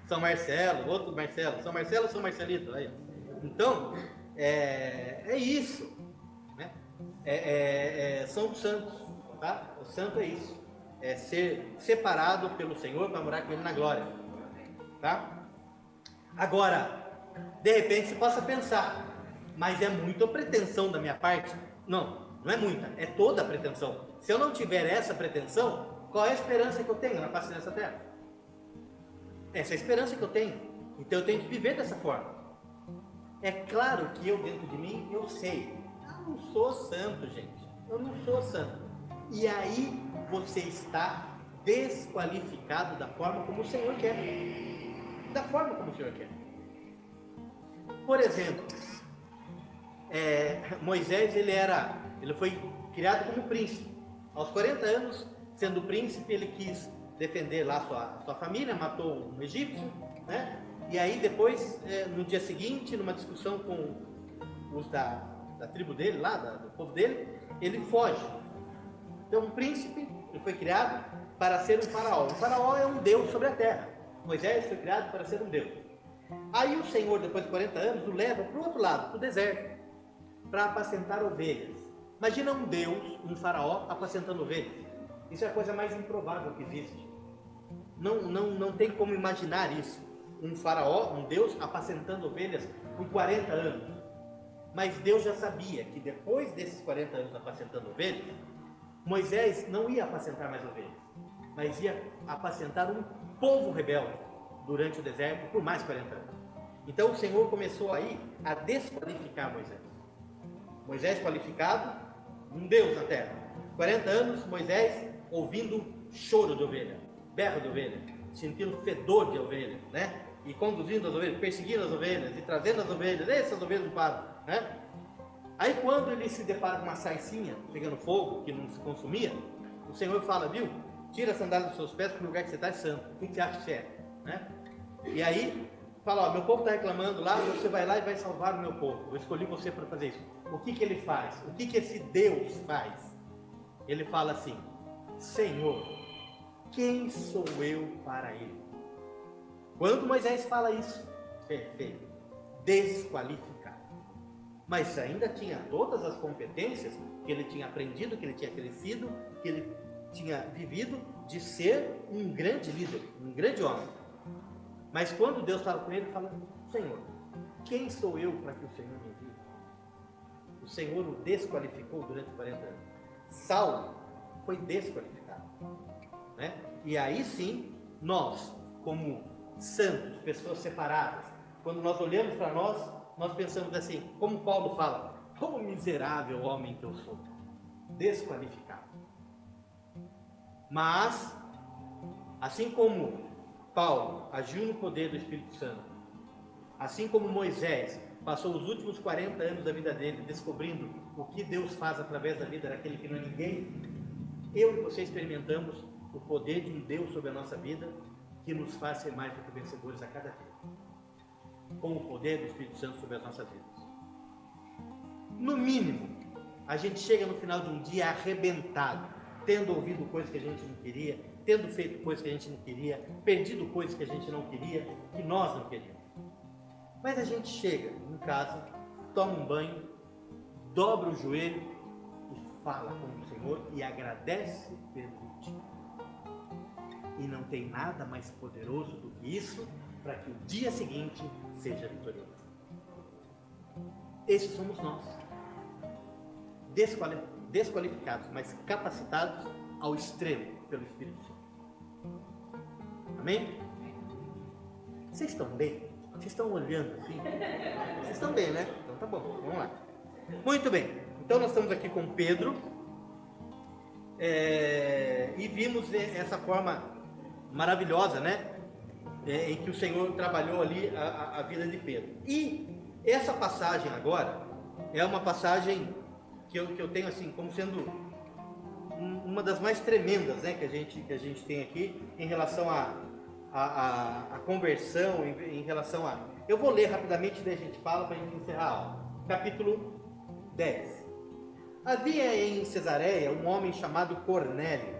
São Marcelo, outro Marcelo, São Marcelo, São Marcelito, aí. Então, é isso, né? São os santos, tá? O santo é isso, é ser separado pelo Senhor para morar com Ele na glória, tá? Agora, de repente você possa pensar: mas é muita pretensão da minha parte? Não, não é muita, é toda a pretensão. Se eu não tiver essa pretensão, qual é a esperança que eu tenho na face dessa terra? Essa é a esperança que eu tenho. Então eu tenho que viver dessa forma. É claro que eu, dentro de mim, eu sei: eu não sou santo, gente, eu não sou santo. E aí você está desqualificado da forma como o Senhor quer. Da forma como o Senhor quer. Por exemplo, Moisés, ele foi criado como príncipe. Aos 40 anos, sendo príncipe, ele quis defender lá sua família, matou um egípcio, né? E aí depois, no dia seguinte, numa discussão com os da tribo dele, lá, do povo dele, ele foge. Então, um príncipe, ele foi criado para ser um faraó. O faraó é um deus sobre a terra. Moisés foi criado para ser um deus. Aí o Senhor, depois de 40 anos, o leva para o outro lado, para o deserto, para apacentar ovelhas. Imagina um deus, um faraó, apacentando ovelhas. Isso é a coisa mais improvável que existe. Não tem como imaginar isso. Um faraó, um deus, apacentando ovelhas por 40 anos. Mas Deus já sabia que depois desses 40 anos apacentando ovelhas, Moisés não ia apacentar mais ovelhas, mas ia apacentar um povo rebelde durante o deserto por mais 40 anos. Então o Senhor começou aí a desqualificar Moisés. Moisés qualificado, um Deus na terra. 40 anos, Moisés ouvindo choro de ovelha, berro de ovelha, sentindo fedor de ovelha, né? E conduzindo as ovelhas, perseguindo as ovelhas e trazendo as ovelhas, essas ovelhas não param, né? Aí quando ele se depara com uma sarcinha pegando fogo, que não se consumia, o Senhor fala: viu, tira a sandália dos seus pés, porque o lugar que você está é santo. O que você acha que é? Né? E aí fala: ó, meu povo está reclamando lá, você vai lá e vai salvar o meu povo. Eu escolhi você para fazer isso. O que ele faz? O que esse Deus faz? Ele fala assim: Senhor, quem sou eu para ele? Quando Moisés fala isso, perfeito, desqualificado. Mas ainda tinha todas as competências que ele tinha aprendido, que ele tinha crescido, que ele tinha vivido, de ser um grande líder, um grande homem. Mas quando Deus fala com ele, ele fala: Senhor, quem sou eu para que o Senhor me envie? O Senhor o desqualificou durante 40 anos. Saulo foi desqualificado, né? E aí sim, nós, como santos, pessoas separadas, quando nós olhamos para nós pensamos assim, como Paulo fala: como miserável homem que eu sou, desqualificado. Mas, assim como Paulo agiu no poder do Espírito Santo, assim como Moisés passou os últimos 40 anos da vida dele descobrindo o que Deus faz através da vida daquele que não é ninguém, eu e você experimentamos o poder de um Deus sobre a nossa vida, que nos faz ser mais do que vencedores a cada dia, com o poder do Espírito Santo sobre as nossas vidas. No mínimo, a gente chega no final de um dia arrebentado, tendo ouvido coisas que a gente não queria, tendo feito coisas que a gente não queria, perdido coisas que a gente não queria, que nós não queríamos. Mas a gente chega em casa, toma um banho, dobra o joelho e fala com o Senhor e agradece pelo dia. E não tem nada mais poderoso do que isso para que o dia seguinte seja vitorioso. Esses somos nós, desqualificados, mas capacitados ao extremo pelo Espírito Santo. Amém? Vocês estão bem? Vocês estão olhando assim? Vocês estão bem, né? Então tá bom, vamos lá. Muito bem, então nós estamos aqui com Pedro e vimos essa forma maravilhosa, né? Em que o Senhor trabalhou ali a vida de Pedro. E essa passagem agora é uma passagem que eu tenho assim como sendo uma das mais tremendas, né, que a gente tem aqui em relação a conversão, em relação a... Eu vou ler rapidamente, daí a gente fala para a gente encerrar a aula. Capítulo 10. Havia em Cesareia um homem chamado Cornélio,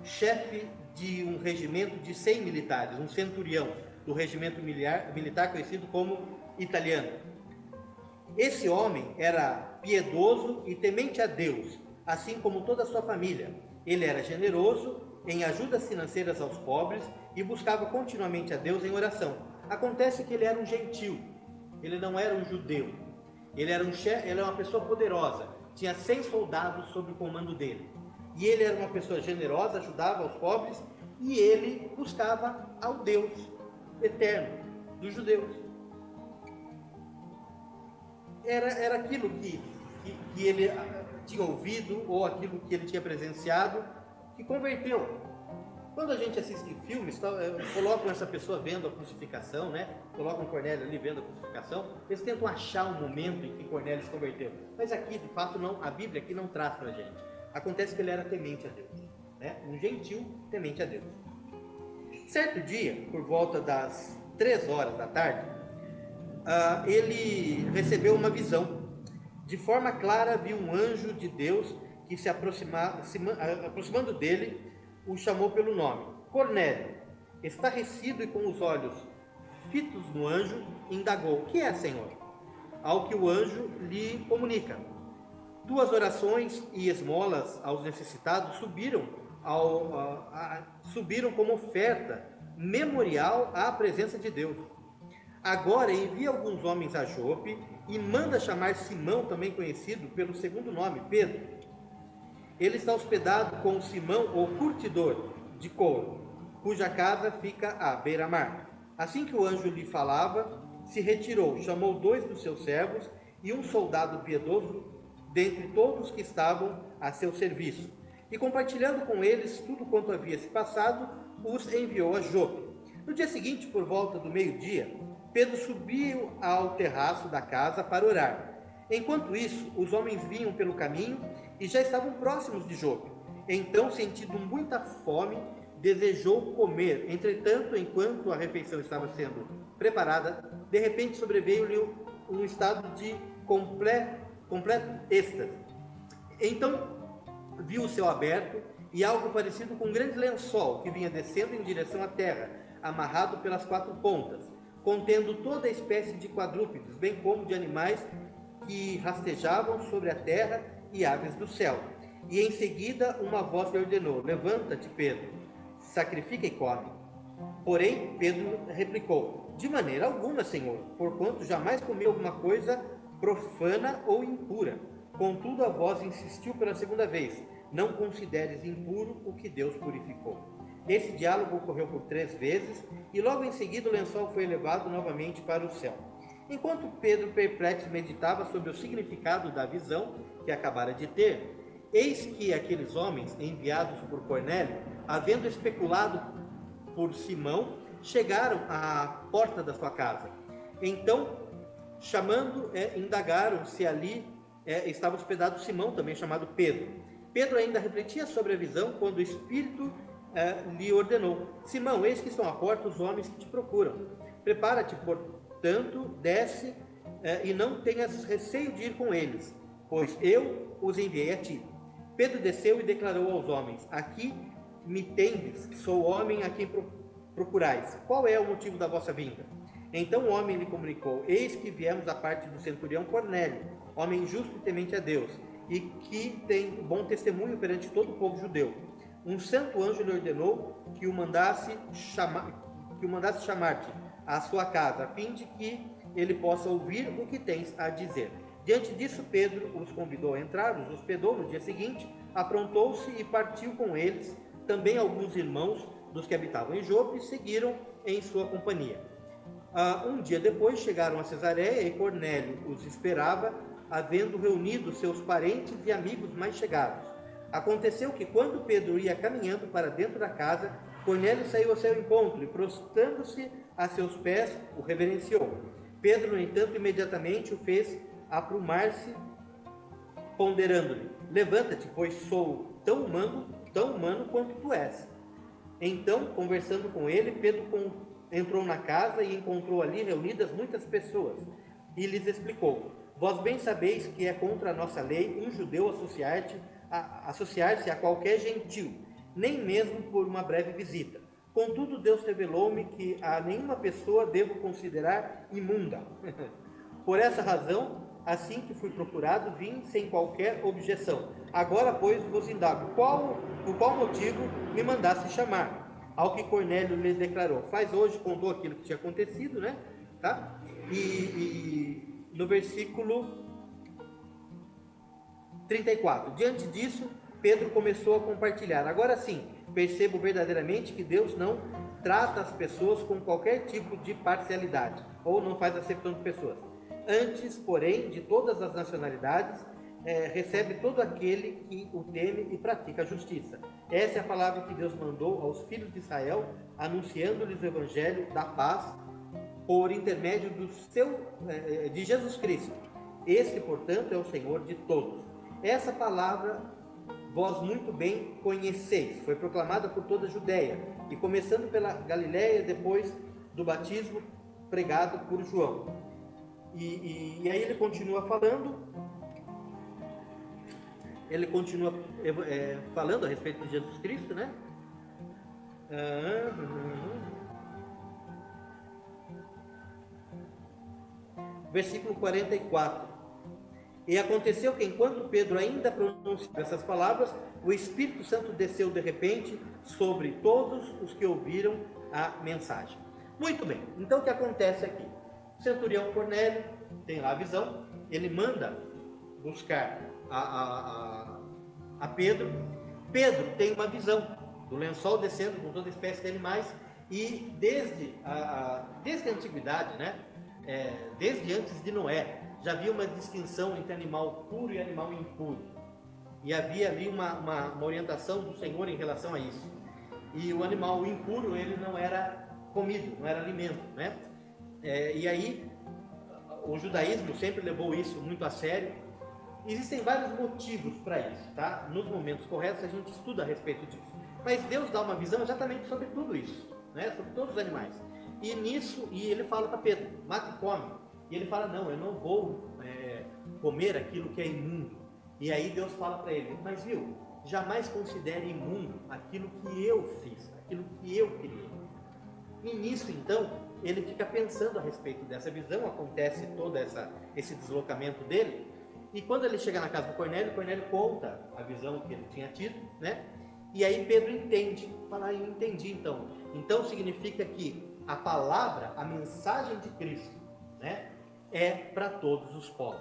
chefe de um regimento de 100 militares, um centurião do regimento militar conhecido como italiano. Esse homem era piedoso e temente a Deus, assim como toda a sua família. Ele era generoso em ajudas financeiras aos pobres e buscava continuamente a Deus em oração. Acontece que ele era um gentil, ele não era um judeu. Ele era uma pessoa poderosa, tinha 100 soldados sob o comando dele. E ele era uma pessoa generosa, ajudava os pobres e ele buscava ao Deus eterno dos judeus. Era aquilo que ele tinha ouvido ou aquilo que ele tinha presenciado que converteu. Quando a gente assiste filmes, colocam essa pessoa vendo a crucificação, né? Colocam Cornélio ali vendo a crucificação, eles tentam achar um momento em que Cornélio se converteu. Mas aqui, de fato, não, a Bíblia aqui não traz para a gente. Acontece que ele era temente a Deus, né? Um gentil temente a Deus. Certo dia, por volta das 3 horas da tarde, ele recebeu uma visão. De forma clara, viu um anjo de Deus que aproximando dele, o chamou pelo nome. Cornélio, estarrecido e com os olhos fitos no anjo, indagou: o que é, Senhor? Ao que o anjo lhe comunica: 2 orações e esmolas aos necessitados subiram como oferta memorial à presença de Deus. Agora envia alguns homens a Jope e manda chamar Simão, também conhecido pelo segundo nome, Pedro. Ele está hospedado com Simão, o curtidor de couro, cuja casa fica à beira-mar. Assim que o anjo lhe falava, se retirou, chamou 2 dos seus servos e um soldado piedoso dentre todos que estavam a seu serviço. E compartilhando com eles tudo quanto havia se passado, os enviou a Jope. No dia seguinte, por volta do meio-dia, Pedro subiu ao terraço da casa para orar. Enquanto isso, os homens vinham pelo caminho e já estavam próximos de Jope. Então, sentindo muita fome, desejou comer. Entretanto, enquanto a refeição estava sendo preparada, de repente sobreveio-lhe um estado de completo êxtase. Então, viu o céu aberto e algo parecido com um grande lençol que vinha descendo em direção à terra, amarrado pelas 4 pontas, contendo toda a espécie de quadrúpedes, bem como de animais que rastejavam sobre a terra e aves do céu. E em seguida uma voz lhe ordenou: levanta-te, Pedro, sacrifica e come. Porém, Pedro replicou: de maneira alguma, Senhor, porquanto jamais comi alguma coisa profana ou impura. Contudo, a voz insistiu pela segunda vez: não consideres impuro o que Deus purificou. Esse diálogo ocorreu por 3 vezes e logo em seguida o lençol foi elevado novamente para o céu. Enquanto Pedro, perplexo, meditava sobre o significado da visão que acabara de ter, eis que aqueles homens, enviados por Cornélio, havendo especulado por Simão, chegaram à porta da sua casa. Então, chamando, indagaram se ali estava hospedado Simão, também chamado Pedro. Pedro ainda refletia sobre a visão quando o Espírito lhe ordenou: Simão, eis que estão à porta os homens que te procuram. Prepara-te, portanto, desce e não tenhas receio de ir com eles, pois eu os enviei a ti. Pedro desceu e declarou aos homens: aqui me tendes, sou o homem a quem procurais. Qual é o motivo da vossa vinda? Então o homem lhe comunicou: eis que viemos da parte do centurião Cornélio, homem justo e temente a Deus, e que tem bom testemunho perante todo o povo judeu. Um santo anjo lhe ordenou que o mandasse chamar-te à sua casa, a fim de que ele possa ouvir o que tens a dizer. Diante disso, Pedro os convidou a entrar, os hospedou. No dia seguinte, aprontou-se e partiu com eles. Também alguns irmãos dos que habitavam em Jope seguiram em sua companhia. Um dia depois chegaram a Cesareia e Cornélio os esperava, havendo reunido seus parentes e amigos mais chegados. Aconteceu que, quando Pedro ia caminhando para dentro da casa, Cornélio saiu ao seu encontro e, prostrando-se a seus pés, o reverenciou. Pedro, no entanto, imediatamente o fez aprumar-se, ponderando-lhe: levanta-te, pois sou tão humano quanto tu és. Então, conversando com ele, Pedro entrou na casa e encontrou ali reunidas muitas pessoas, e lhes explicou: vós bem sabeis que é contra a nossa lei um judeu associar-se a qualquer gentil, nem mesmo por uma breve visita. Contudo, Deus revelou-me que a nenhuma pessoa devo considerar imunda. Por essa razão, assim que fui procurado, vim sem qualquer objeção. Agora, pois, vos indago, por qual motivo me mandaste chamar? Ao que Cornélio lhe declarou: faz hoje, contou aquilo que tinha acontecido, né? Tá? E no versículo 34, diante disso, Pedro começou a compartilhar: agora sim, percebo verdadeiramente que Deus não trata as pessoas com qualquer tipo de parcialidade, ou não faz acepção de pessoas. Antes, porém, de todas as nacionalidades, recebe todo aquele que o teme e pratica a justiça. Essa é a palavra que Deus mandou aos filhos de Israel, anunciando-lhes o evangelho da paz por intermédio de Jesus Cristo. Este, portanto, é o Senhor de todos. Essa palavra vós muito bem conheceis. Foi proclamada por toda a Judéia, e começando pela Galiléia, depois do batismo pregado por João. E aí ele continua falando. Ele continua falando a respeito de Jesus Cristo, né? Versículo 44. E aconteceu que, enquanto Pedro ainda pronunciava essas palavras, o Espírito Santo desceu de repente sobre todos os que ouviram a mensagem. Muito bem, então o que acontece aqui? O centurião Cornélio tem lá a visão, ele manda buscar a Pedro. Pedro tem uma visão do lençol descendo com toda espécie de animais, e desde a antiguidade, né? Desde antes de Noé, já havia uma distinção entre animal puro e animal impuro, e havia ali uma orientação do Senhor em relação a isso. E o animal impuro, ele não era comido, não era alimento, né? E aí o judaísmo sempre levou isso muito a sério. Existem vários motivos para isso, tá? Nos momentos corretos a gente estuda a respeito disso, mas Deus dá uma visão exatamente sobre tudo isso, né? Sobre todos os animais. E nisso, ele fala para Pedro: mata e come. E ele fala: não, eu não vou comer aquilo que é imundo. E aí Deus fala para ele: mas viu, jamais considere imundo aquilo que eu fiz, aquilo que eu criei. E nisso, então, ele fica pensando a respeito dessa visão. Acontece todo esse deslocamento dele, e quando ele chega na casa do Cornélio, Cornélio conta a visão que ele tinha tido, né? E aí Pedro entende, fala: eu entendi então. Então significa que a palavra, a mensagem de Cristo, né, é para todos os povos.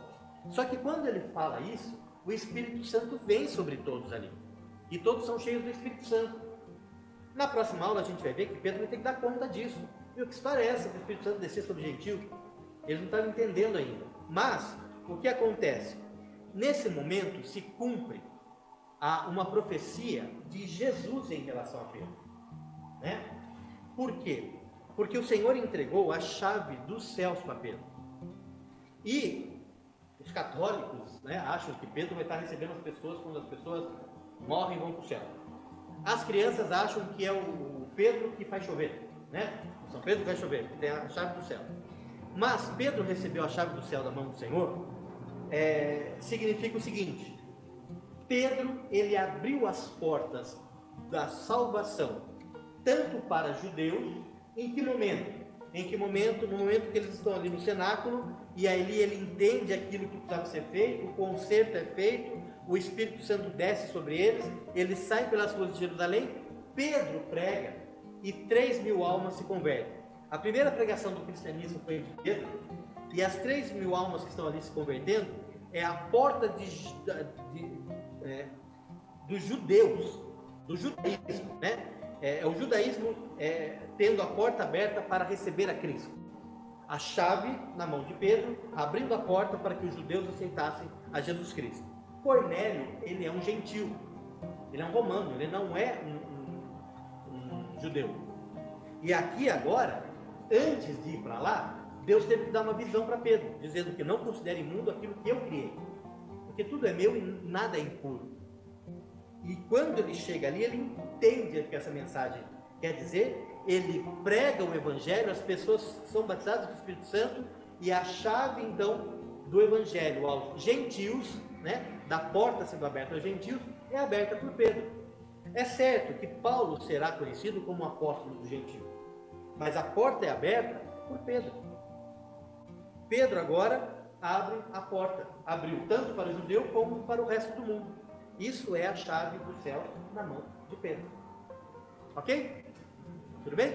Só que quando ele fala isso, o Espírito Santo vem sobre todos ali, e todos são cheios do Espírito Santo. Na próxima aula a gente vai ver que Pedro vai ter que dar conta disso. E que história é essa que o Espírito Santo descer sobre o gentil? Eles não estavam entendendo ainda. Mas o que acontece? Nesse momento se cumpre uma profecia de Jesus em relação a Pedro, né? Por quê? Porque o Senhor entregou a chave dos céus para Pedro. E os católicos, né, acham que Pedro vai estar recebendo as pessoas quando as pessoas morrem e vão para o céu. As crianças acham que é o Pedro que faz chover, né? São Pedro que vai chover, que tem a chave do céu. Mas Pedro recebeu a chave do céu da mão do Senhor. Significa o seguinte: Pedro, ele abriu as portas da salvação tanto para judeus. Em que momento? Em que momento? No momento que eles estão ali no cenáculo, e aí ele entende aquilo que precisava ser feito, o conserto é feito, o Espírito Santo desce sobre eles saem pelas ruas de Jerusalém, Pedro prega, e 3.000 almas se convertem. A primeira pregação do cristianismo foi de Pedro, e as 3.000 almas que estão ali se convertendo, é a porta dos judeus, do judaísmo, né? É o judaísmo tendo a porta aberta para receber a Cristo. A chave na mão de Pedro, abrindo a porta para que os judeus aceitassem a Jesus Cristo. Cornélio, ele é um gentil, ele é um romano, ele não é um judeu. E aqui agora, antes de ir para lá, Deus teve que dar uma visão para Pedro, dizendo que não considere imundo aquilo que eu criei, porque tudo é meu e nada é impuro. E quando ele chega ali, ele entende o que essa mensagem quer dizer, ele prega o Evangelho, as pessoas são batizadas com o Espírito Santo, e a chave então do Evangelho aos gentios, né, da porta sendo aberta aos gentios, é aberta por Pedro. É certo que Paulo será conhecido como apóstolo dos gentios, mas a porta é aberta por Pedro. Pedro agora abre a porta, abriu tanto para o judeu como para o resto do mundo. Isso é a chave do céu na mão de Pedro. Ok? Tudo bem?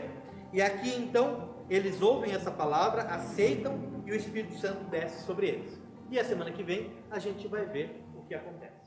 E aqui então, eles ouvem essa palavra, aceitam e o Espírito Santo desce sobre eles. E a semana que vem a gente vai ver o que acontece.